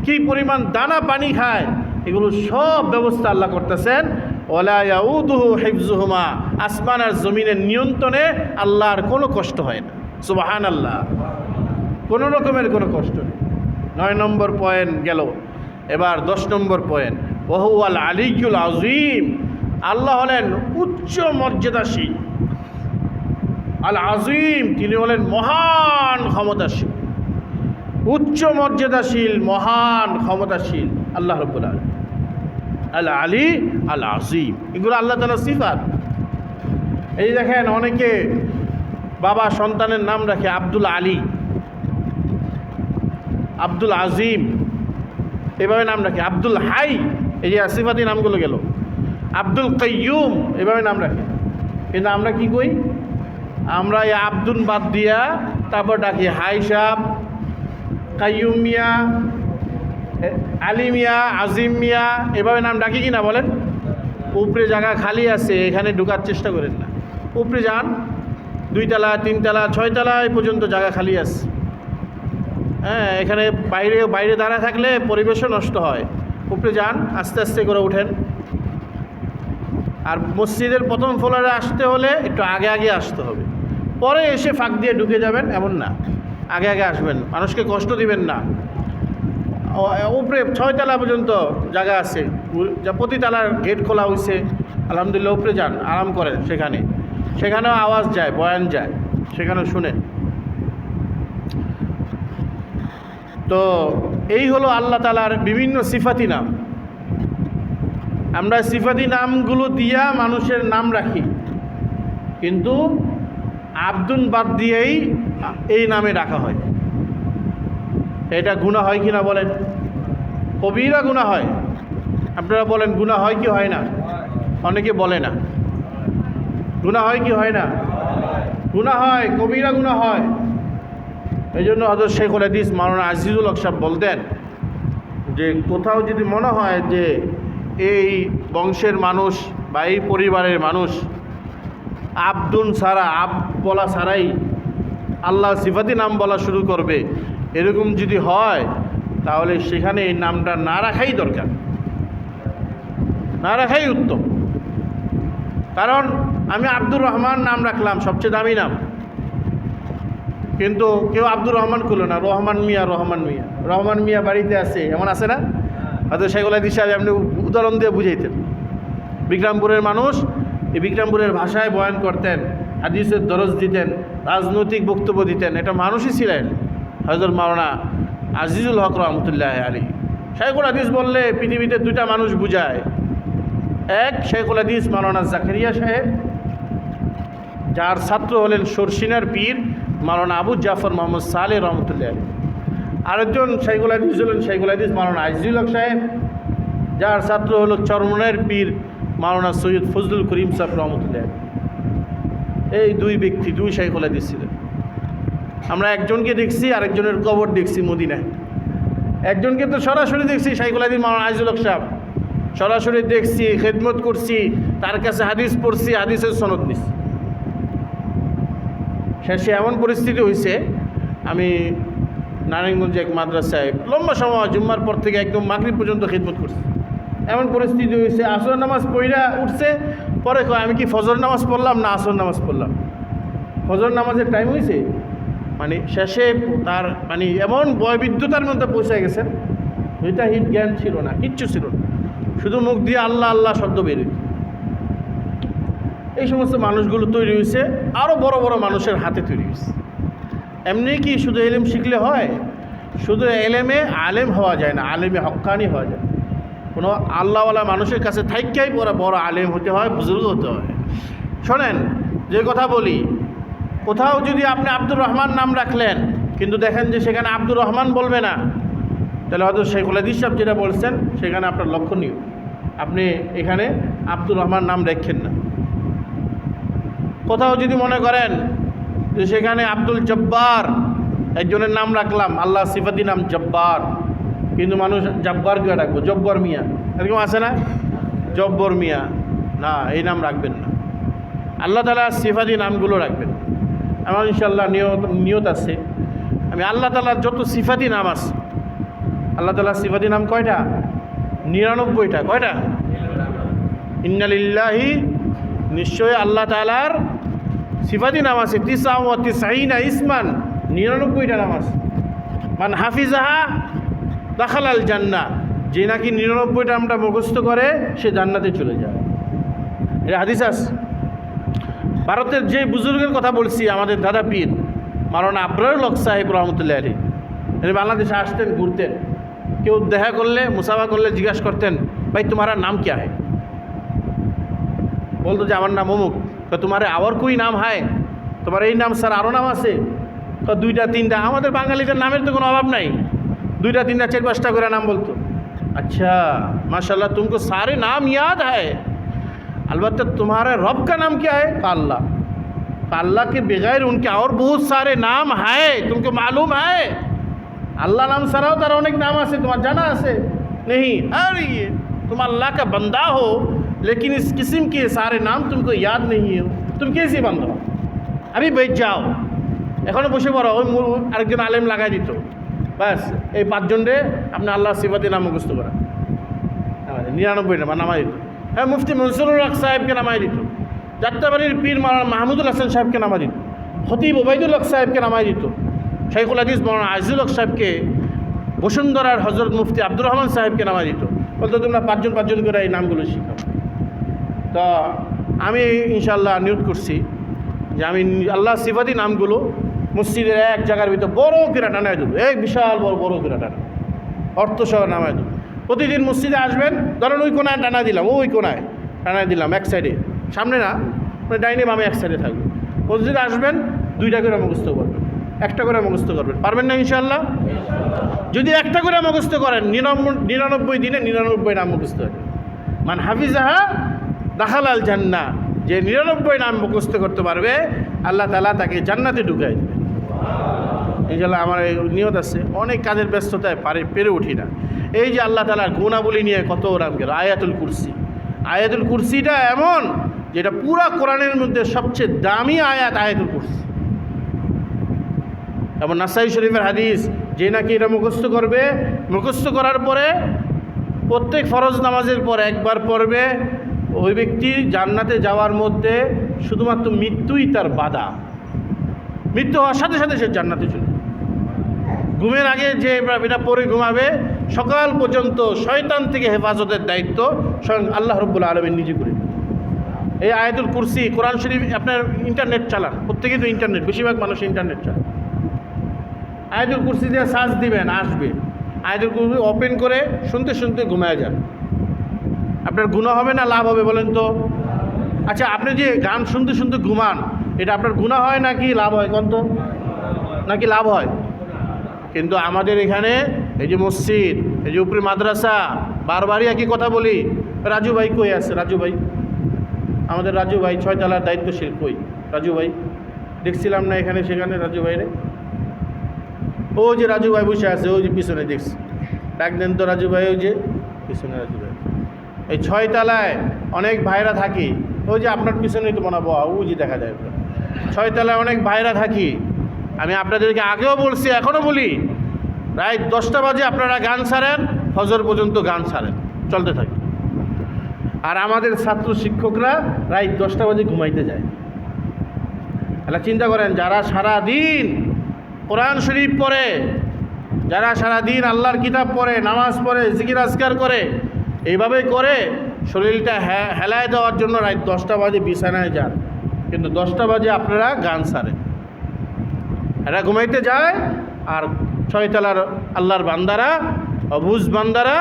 কী পরিমাণ দানা পানি খায়, এগুলো সব ব্যবস্থা আল্লাহ করতেছেন। ওয়ালা ইয়াউদুহু হিফযুহুমা, আসমান আর জমিনের নিয়ন্ত্রণে আল্লাহর কোনো কষ্ট হয় না। সুবহানাল্লাহ, কোনো রকমের কোনো কষ্ট নেই। 9 নম্বর পয়েন্ট গেল, এবার 10 নম্বর পয়েন্ট, ওয়াহুয়াল আলিয়্যুল আযীম, আল্লাহ হলেন উচ্চ মর্যাদাশীল। আল আযীম, তিনি হলেন মহান ক্ষমতাশীল, উচ্চ মর্যাদাশীল, মহান ক্ষমতাশীল আল্লাহ রাব্বুল আলামিন। আল আলী, আল আযীম, এগুলো আল্লাহ তাআলার সিফাত। এই দেখেন, অনেকে বাবা সন্তানের নাম রাখে আব্দুল আলী, আব্দুল আযীম, এভাবে নাম রাখে। আব্দুল হাই, এই যে সিফাতি নামগুলো গেল। আব্দুল কাইয়ুম, এভাবে নাম রাখে। কিন্তু আমরা কি কই? আমরা এই আব্দুল বাদ দিয়া তারপর ডাকি হাই সাহেব, কাইয়ুম মিয়া, আলী মিয়া, আজিম মিয়া, এভাবে নাম ডাকি কি না বলেন? উপরে জায়গা খালি আছে, এখানে ঢোকার চেষ্টা করেন না। উপরে যান, 2 তলা 3 তলা 6 তলা এই পর্যন্ত জায়গা খালি আছে। হ্যাঁ, এখানে বাইরে দাঁড়া থাকলে পরিবেশও নষ্ট হয়। উপরে যান, আস্তে আস্তে করে উঠেন। আর মসজিদের প্রথম ফ্লোরে আসতে হলে একটু আগে আগে আসতে হবে, পরে এসে ফাঁক দিয়ে ঢুকে যাবেন এমন না, আগে আগে আসবেন, মানুষকে কষ্ট দিবেন না। উপরে 6 তলা পর্যন্ত জায়গা আছে, প্রতি তলার গেট খোলা হয়েছে, আলহামদুলিল্লাহ। উপরে যান, আরাম করেন, সেখানেও আওয়াজ যায়, বয়ান যায়, সেখানেও শুনেন। তো এই হলো আল্লাহ তাআলার বিভিন্ন সিফাতি নাম। আমরা সিফাতি নামগুলো দিয়া মানুষের নাম রাখি, কিন্তু আব্দুল বাদ দিয়েই এই নামে রাখা হয়। এটা গুনাহ হয় কি না বলেন? কবিরা গুনাহ হয়। আপনারা বলেন গুনাহ হয় কি হয় না? অনেকে বলে না। গুনাহ হয় কি হয় না? গুনাহ হয়, কবিরা গুনাহ হয়। এই জন্য হযরত শেখুল হাদিস মাওলানা আজিজুল হক সাহেব বলতেন যে কোথাও যদি মনে হয় যে এই বংশের মানুষ বা এই পরিবারের মানুষ আব্দুল ছাড়া, বলা ছাড়াই আল্লাহ সিফাতি নাম বলা শুরু করবে, এরকম যদি হয় তাহলে সেখানে এই নামটা না রাখাই দরকার, না রাখাই উত্তম। কারণ আমি আব্দুর রহমান নাম রাখলাম, সবচেয়ে দামি নাম, কিন্তু কেউ আব্দুর রহমান করলো না, রহমান মিয়া, রহমান মিয়া, রহমান মিয়া বাড়িতে আছে, এমন আছে না? হয়তো শেখুল হাদিস সাহেব আপনি উদাহরণ দিয়ে বুঝাইতেন। বিক্রমপুরের মানুষ, এই বিক্রমপুরের ভাষায় বয়ান করতেন, হাদিসের দরজ দিতেন, রাজনৈতিক বক্তব্য দিতেন, এটা মানুষই ছিলেন হযরত মাওলানা আজিজুল হক রহমতুল্লাহ আলী। শেখুল হাদিস বললে পৃথিবীতে 2টা মানুষ বুঝায়। এক, শেখুল হাদিস মাওলানা জাকারিয়া সাহেব, যার ছাত্র হলেন সরসিনার পীর মাওলানা আবু জাফর মোহাম্মদ সালেহ রহমতুল্লাহ আলী। আরেকজন শেখুল হাদিস হলেন শেখুল হাদিস মাওলানা আজিজুল হক সাহেব, যার ছাত্র হলো চরমনের পীর মাওলানা সৈয়দ ফজলুল করিম সাহেব রহমতুল্লাহ আলী। এই 2 ব্যক্তি, 2 শেখুল হাদিস ছিলেন। আমরা একজনকে দেখছি, আরেকজনের কবর দেখছি মদিনায়। একজনকে তো সরাসরি দেখছি, শেখুল হাদিস মাওলানা আজিজুল হক সাহেব, সরাসরি দেখছি, খেদমত করছি, তার কাছে হাদিস পড়ছি, হাদিসের সনদ নিছি। শেষে এমন পরিস্থিতি হয়েছে, আমি নারায়ণগঞ্জে এক মাদ্রাসায় লম্বা সময় জুম্মার পর থেকে একদম মাগরিব পর্যন্ত খেদমত করছি। এমন পরিস্থিতি হয়েছে, আসর নামাজ পড়া উঠছে, পরে কয় আমি কি ফজর নামাজ পড়লাম না আসর নামাজ পড়লাম? ফজর নামাজের টাইম হয়েছে। মানে শেষে তার মানে এমন বয়বিদ্যুতার মধ্যে পৌঁছে গেছেন, দুইটা হিট জ্ঞান ছিল না, কিচ্ছু ছিল না, শুধু মুখ দিয়ে আল্লাহ আল্লাহ শব্দ বেরোয়। এই সমস্ত মানুষগুলো তৈরি হয়েছে, আরও বড় বড় মানুষের হাতে তৈরি হয়েছে। এমনি কি শুধু এলেম শিখলে হয়? শুধু এলেমে আলেম হওয়া যায় না, আলেমে হক্কানি হওয়া যায়। কোনো আল্লাহওয়ালা মানুষের কাছে থাইকাই বড় আলেম হতে হয়, বুজুর্গ হতে হয়। শোনেন, যে কথা বলি, কোথাও যদি আপনি আব্দুর রহমান নাম রাখলেন, কিন্তু দেখেন যে সেখানে আব্দুর রহমান বলবে না, তাহলে হয়তো শেখুল হাদিস সাহেব যেটা বলছেন সেখানে আপনার লক্ষণীয়, আপনি এখানে আব্দুর রহমান নাম রাখেন না। কোথাও যদি মনে করেন যে সেখানে আব্দুল জব্বার একজনের নাম রাখলাম, আল্লাহ সিফাতি নাম জব্বার, কিন্তু মানুষ জব্বার কেউ রাখবো, জব্বর মিয়া, এরকম আছে না, জব্বর মিয়া, না, এই নাম রাখবেন না। আল্লাহ তাআলা সিফাতি নামগুলো রাখবেন। আমার ইনশাআল্লাহ নিয়ত আছে, আমি আল্লাহ তাআলার যত সিফাতি নাম আছে, আল্লাহ তাআলার সিফাতি নাম কয়টা? 99টা। কয়টা? ইন্না লিল্লাহি, নিশ্চয় আল্লাহ তাআলার সিফাতি নাম আছে 99 ইসমান, 99টা নাম আছে। মান হাফিজাহা দাখালাল জান্নাহ, যে নাকি 99টা নামটা মুখস্থ করে সে জান্নাতে চলে যায়। এটা হাদিস আছে। ভারতের যে বুজুর্গের কথা বলছি, আমাদের দাদা পীর মাওলানা আবরারুল হক সাহেব রহমতুল্লাহ আলাইহি, তিনি বাংলাদেশে আসতেন, ঘুরতেন, কেউ দেখা করলে, মুসাফা করলে জিজ্ঞাসা করতেন, ভাই তোমারা নাম क्या है? বলতো যে আমার নাম অমুক। তো তোমারে আওয়ার কোই নাম হয়? তোমার এই নাম স্যার আরও নাম আছে? তো 2টা 3টা। আমাদের বাঙালিদের নামের তো কোনো অভাব নাই, 2টা 3টা 4-5টা করে नाम बोलतो। अच्छा माशाल्लाह, तुमको सारे नाम याद है, अलबत्ता तुम्हारे रब का नाम क्या है? अल्लाह। अल्लाह के बगैर उनके और बहुत सारे नाम है, तुमको मालूम है? अल्लाह नाम सराओ तार अनेक नाम आसे, तुम्हार जाना आसे नहीं? अरे ये तुम अल्लाह का बंदा हो, लेकिन इस किस्म के सारे नाम तुमको याद नहीं है, तुम कैसे बंदा हो? अभी बैठ जाओ, এখনো বসে পড়ো। ওই আরেকজন আলেম লাগাই দিত, ব্যাস এই 5 জনরে আপনি আল্লাহ সিফাতি নাম মুখস্থ করা, 99টা নামাই দিত। হ্যাঁ, মুফতি মনসুরুল হক সাহেবকে নামাই দিত, যাত্রাবাড়ির পীর মাওলানা মাহমুদুল হাসান সাহেবকে নামাই দিত, খতিব ওবায়দুল হক সাহেবকে নামাই দিত, শেখুল হাদিস মাওলানা আজিজুল হক সাহেবকে, বসুন্ধরার হজরত মুফতি আব্দুর রহমান সাহেবকে নামাই দিত। বলতো তোমরা 5 জন করে এই নামগুলো শিখাও। তো আমি ইনশাআল্লাহ নিয়ত করছি যে আমি আল্লাহ সিফাতি নামগুলো মসজিদের এক জায়গার ভিতর বড় করে টানায় দেবো, এক বিশাল বড় করে টানা, অর্থসহ নামায় দেবো। প্রতিদিন মসজিদে আসবেন, ধরেন ওই কোনায় টানা দিলাম, ওই কোনায় টানায় দিলাম, এক সাইডে, সামনে না, মানে ডাইনে বামে এক সাইডে থাকবে। মসজিদে আসবেন, 2টা করে মুখস্থ করবেন, 1টা করে মুখস্থ করবেন, পারবেন না ইনশাআল্লাহ? যদি 1টা করে মুখস্থ করেন, 99 দিনে 99 নাম মুখস্থ হবে। মান হাফিজাহা দাখালাল জান্নাহ, যে 99 নাম মুখস্থ করতে পারবে আল্লাহ তাআলা তাকে জান্নাতে ঢুকায় দেবে ইনশাআল্লাহ। আমার এই নিয়ত আছে, অনেক কাজের ব্যস্ততায় পেরে উঠি না। এই যে আল্লাহ তাআলার গুণাবলী নিয়ে কত নাম গেল, আয়াতুল কুরসি। আয়াতুল কুরসিটা এমন যেটা পুরা কোরআনের মধ্যে সবচেয়ে দামি আয়াত, আয়াতুল কুরসি। এবং নাসাই শরীফের হাদিস, যে নাকি এটা মুখস্থ করবে, মুখস্থ করার পরে প্রত্যেক ফরজ নামাজের পর একবার পড়বে, ওই ব্যক্তি জান্নাতে যাওয়ার মধ্যে শুধুমাত্র মৃত্যুই তার বাধা। মৃত্যু হওয়ার সাথে সাথে সে জান্নাতে চলে। ঘুমের আগে যে এটা পরে ঘুমাবে, সকাল পর্যন্ত শয়তান থেকে হেফাজতের দায়িত্ব স্বয়ং আল্লাহ রাব্বুল আলামিন নিজে করে। এই আয়াতুল কুরসি, কোরআন শরীফ, আপনার ইন্টারনেট চালান, প্রত্যেকেই তো ইন্টারনেট, বেশিরভাগ মানুষ ইন্টারনেট চালান। আয়াতুল কুরসি দিয়ে সার্চ দিবেন, আসবে। আয়াতুল কুরসি ওপেন করে শুনতে শুনতে ঘুমায় যান, আপনার গুনাহ হবে না লাভ হবে বলেন তো? আচ্ছা, আপনি যে গান শুনতে শুনতে ঘুমান, এটা আপনার গুনাহ হয় নাকি লাভ হয় কোন তো? নাকি লাভ হয়? কিন্তু আমাদের এখানে এই যে মসজিদ, এই যে উপরে মাদ্রাসা, বারবারই একই কথা বলি। রাজু ভাই কই আছে? রাজু ভাই, আমাদের রাজু ভাই 6 তলার দায়িত্বশীল, কই রাজু ভাই? দেখছিলাম না এখানে সেখানে রাজু ভাইরে। ও যে রাজু ভাই বসে আছে, ওই যে পিছনে দেখছি, ডাক দেন তো রাজু ভাই, ওই যে পিছনে রাজু ভাই। এই 6 তলায় অনেক ভাইরা থাকি, ওই যে আপনার পিছনেই তো বানাবো, ওই যে দেখা যায় 6 তলায় অনেক ভাইরা থাকি। আমি আপনাদেরকে আগেও বলছি, এখনও বলি, রাত 10টা বাজে আপনারা গান ছাড়েন, ফজর পর্যন্ত গান ছাড়েন, চলতে থাকে। আর আমাদের ছাত্র শিক্ষকরা রাত 10টা বাজে ঘুমাইতে যায়। তাহলে চিন্তা করেন, যারা সারা দিন কোরআন শরীফ পড়ে, যারা সারা দিন আল্লাহর কিতাব পড়ে, নামাজ পড়ে, জিকির আজকার করে, এইভাবে করে শরীরটা হেলায় দেওয়ার জন্য রাত 10টা বাজে বিছানায় যান, কিন্তু 10টা বাজে আপনারা গান ছাড়েন। এরা ঘুমাইতে যায়, আর 6 তলার আল্লাহর বান্দারা, অবুজ বান্দারা,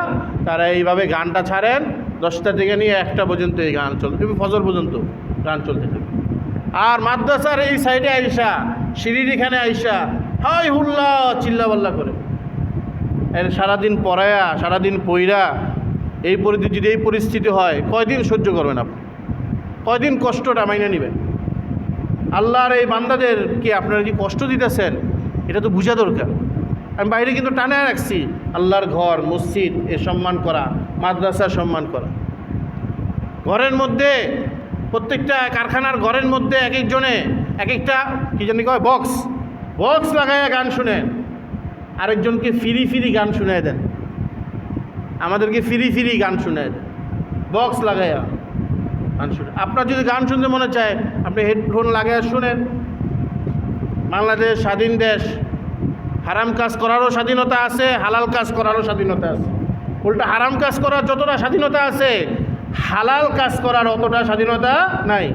তারা এইভাবে গানটা ছাড়েন। 10টা থেকে নিয়ে 1টা পর্যন্ত এই গান চলতে, ফজর পর্যন্ত গান চলতে থাকে। আর মাদ্রাসার এই সাইডে আইসা, সিঁড়ির এখানে আইসা হাই হুল্লা চিল্লাবাল্লা করে। সারাদিন পড়ায়া সারাদিন পইরা যদি এই পরিস্থিতি হয় কয়দিন সহ্য করবেন আপনি? কয়দিন কষ্টটা মাইনে নেবেন? আল্লাহর এই বান্দাদেরকে আপনারা যে কষ্ট দিতেছেন এটা তো বোঝা দরকার। আমি বাইরে কিন্তু টানে রাখছি আল্লাহর ঘর, মসজিদ এ সম্মান করা, মাদ্রাসা সম্মান করা। ঘরের মধ্যে প্রত্যেকটা কারখানার ঘরের মধ্যে এক একজনে এক একটা কী জানি কয় বক্স লাগাইয়া গান শুনেন, আরেকজনকে ফিরি গান শুনে দেন, আমাদেরকে ফিরি গান শুনে দেন, বক্স লাগাইয়া গান শুনে। আপনার যদি গান শুনতে মনে চায় আপনি হেডফোন লাগাইয়া শুনেন। বাংলাদেশ স্বাধীন দেশ, হারাম কাজ করারও স্বাধীনতা আছে, হালাল কাজ করারও স্বাধীনতা আছে। উল্টা হারাম কাজ করার যতটা স্বাধীনতা আছে হালাল কাজ করার অতটা স্বাধীনতা নাই।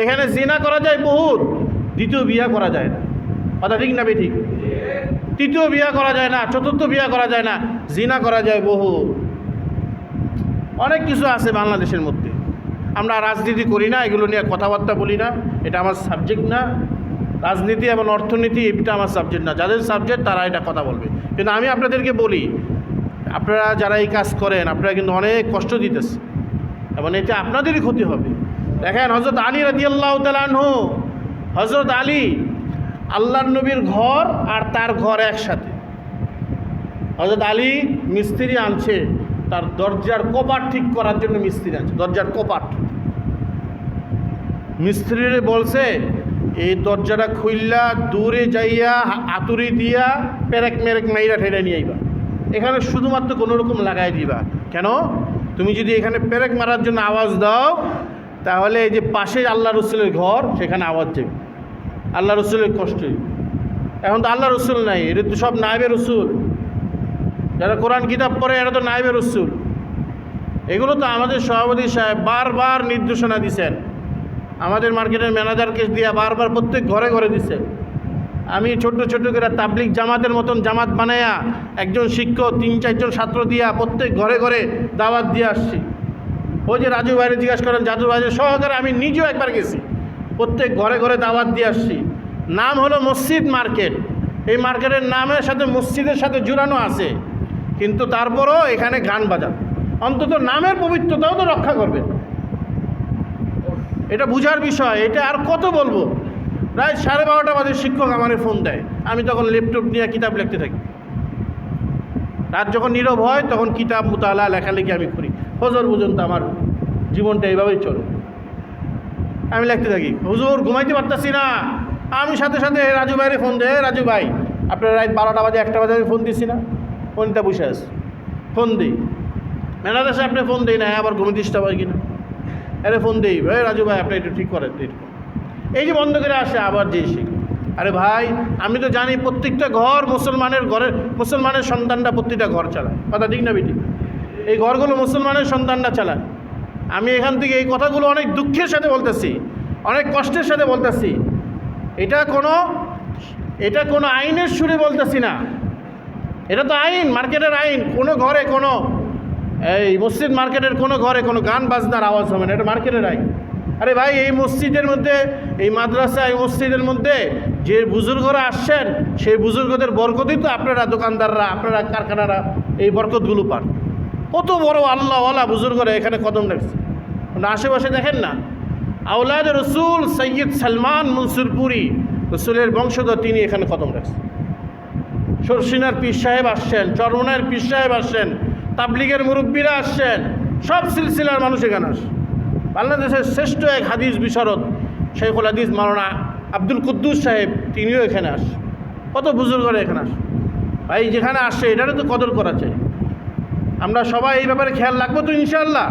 এখানে জিনা করা যায় বহুত, দ্বিতীয় বিয়া করা যায় না। কথা ঠিক না বেঠিক? তৃতীয় বিয়া করা যায় না, চতুর্থ বিয়া করা যায় না, জিনা করা যায় বহু। অনেক কিছু আছে বাংলাদেশের মধ্যে। আমরা রাজনীতি করি না, এগুলো নিয়ে কথাবার্তা বলি না, এটা আমার সাবজেক্ট না। রাজনীতি এবং অর্থনীতি এটা আমার সাবজেক্ট না। যাদের সাবজেক্ট তারা এটা কথা বলবে। কিন্তু আমি আপনাদেরকে বলি, আপনারা যারা এই কাজ করেন আপনারা কিন্তু অনেক কষ্ট দিতেছে এবং এতে আপনাদেরই ক্ষতি হবে। দেখেন হযরত আলী রাদিয়াল্লাহু তাআলা আনহু, হযরত আলী আল্লাহর নবীর ঘর আর তার ঘর একসাথে। হযরত আলী মিস্ত্রি আনছে তার দরজার কপাট ঠিক করার জন্য, মিস্ত্রি আনছে দরজার কপাট। মিস্ত্রিরে বলছে এই দরজাটা খুললা দূরে যাইয়া আতুরি দিয়া পেরেক মেরেক মাইরা ঠেলে নিয়ে আইবা, এখানে শুধুমাত্র কোনো রকম লাগাই দিবা। কেন? তুমি যদি এখানে পেরেক মারার জন্য আওয়াজ দাও তাহলে এই যে পাশে আল্লাহ রসুলের ঘর সেখানে আওয়াজ যাবে, আল্লাহ রসুলের কষ্ট। এখন তো আল্লাহ রসুল নাই, এটা তো সব নায়েবে রসুল। যারা কোরআন কিতাব পড়ে এরা তো নায়েবে রসুল। এগুলো তো আমাদের সভাপতি সাহেব বারবার নির্দেশনা দিছেন, আমাদের মার্কেটের ম্যানেজারকে দিয়া বারবার প্রত্যেক ঘরে ঘরে দিছে। আমি ছোট করে তাবলিগ জামাতের মতন জামাত বানায়া একজন শিক্ষক 3-4 জন ছাত্র দিয়া প্রত্যেক ঘরে ঘরে দাওয়াত দিয়ে আসছি। ওই যে রাজু ভাইরে জিজ্ঞাসা করেন, জাদু ভাইয়ের সহকারে আমি নিজেও একবার গেছি, প্রত্যেক ঘরে ঘরে দাওয়াত দিয়ে আসছি। নাম হলো মসজিদ মার্কেট। এই মার্কেটের নামের সাথে মসজিদের সাথে জুড়ানো আছে, কিন্তু তারপরও এখানে গান বাজান। অন্তত নামের পবিত্রতাও তো রক্ষা করবে, এটা বুঝার বিষয়। এটা আর কত বলবো? প্রায় 12:30 বাজে শিক্ষক আমারে ফোন দেয়, আমি তখন ল্যাপটপ নিয়ে কিতাব লিখতে থাকি। রাত যখন নীরব হয় তখন কিতাব মুতালা লেখালেখি আমি করি, ফজর পর্যন্ত আমার জীবনটা এইভাবেই চলে। আমি লিখতে থাকি, হুজুর ঘুমাইতে পারতেছি না। আমি সাথে সাথে রাজু ভাইরে ফোন দেয়, রাজু ভাই আপনার রাত 12টা বাজে 1টা বাজে আমি ফোন দিচ্ছি না, ফোনটা বসে আছে, ফোন দিই। ম্যানেজার সাহেব আপনি ফোন দিই না, আবার ঘুমিয়ে ডিস্টার্ব হয় কিনা, আরে ফোন দিই, ভাই রাজু ভাই আপনি একটু ঠিক করেন। এই যে বন্ধ করে আসে আবার যে শিখ, আরে ভাই আমি তো জানি প্রত্যেকটা ঘর মুসলমানের সন্তানরা প্রত্যেকটা ঘর চালায়। কথা ঠিক না বেটি? এই ঘরগুলো মুসলমানের সন্তানরা চালায়। আমি এখান থেকে এই কথাগুলো অনেক দুঃখের সাথে বলতেছি, অনেক কষ্টের সাথে বলতেছি। এটা কোনো আইনের সুরে বলতেছি না, এটা তো আইন, মার্কেটের আইন। কোনো ঘরে কোনো এই মসজিদ মার্কেটের কোনো ঘরে কোনো গান বাজনার আওয়াজ হবে না, এটা মার্কেটের আইন। আরে ভাই এই মসজিদের মধ্যে, এই মাদ্রাসা, এই মসজিদের মধ্যে যে বুজুর্গরা আসছেন সেই বুজুর্গদের বরকতই তো আপনারা দোকানদাররা, আপনারা কারখানারা এই বরকতগুলো পান। কত বড় আল্লাহওয়ালা বুজুর্গরা এখানে কদম রাখছে। আশেপাশে দেখেন না, আওলাদ রসুল সৈয়দ সালমান মনসুরপুরি রসুলের বংশধর, তিনি এখানে কদম রাখছেন। সরসিনার পীর সাহেব আসছেন, চরমনার পীর সাহেব আসছেন, তাবলিগের মুরব্বীরা আসছেন, সব সিলসিলার মানুষ এখানে আসে। বাংলাদেশের শ্রেষ্ঠ এক হাদিস বিশারদ শেখুল হাদিস মাওলানা আব্দুল কুদ্দুস সাহেব, তিনিও এখানে আসে। কত বুজুর্গরা এখানে আসে। ভাই যেখানে আসে এটারও তো কদর করা চাই। আমরা সবাই এই ব্যাপারে খেয়াল রাখবো তো ইনশাল্লাহ।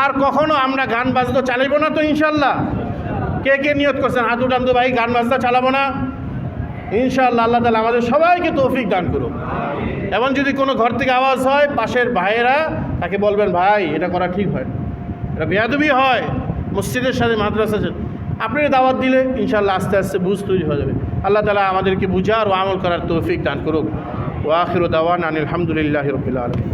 আর কখনো আমরা গান বাজনা চালাইবো না তো ইনশাল্লাহ। কে কে নিয়ত করছেন হাত উঠান তো, ভাই গান বাজনা চালাবো না ইনশাআল্লাহ। আল্লাহ তাআলা আমাদের সবাইকে তৌফিক দান করুন। এবং যদি কোনো ঘর থেকে আওয়াজ হয়, পাশের ভাইয়েরা তাকে বলবেন, ভাই এটা করা ঠিক হয়, এটা বেয়াদবি হয় মসজিদের সাথে মাদ্রাসার সাথে। আপনি দাওয়াত দিলে ইনশাআল্লাহ আস্তে আস্তে বুঝ তৈরি হয়ে যাবে। আল্লাহ তাআলা আমাদেরকে বুঝার ও আমল করার তৌফিক দান করুক। ওয়া আখিরু দাওয়ানা আনিল হামদুলিল্লাহি রাব্বিল আলামিন।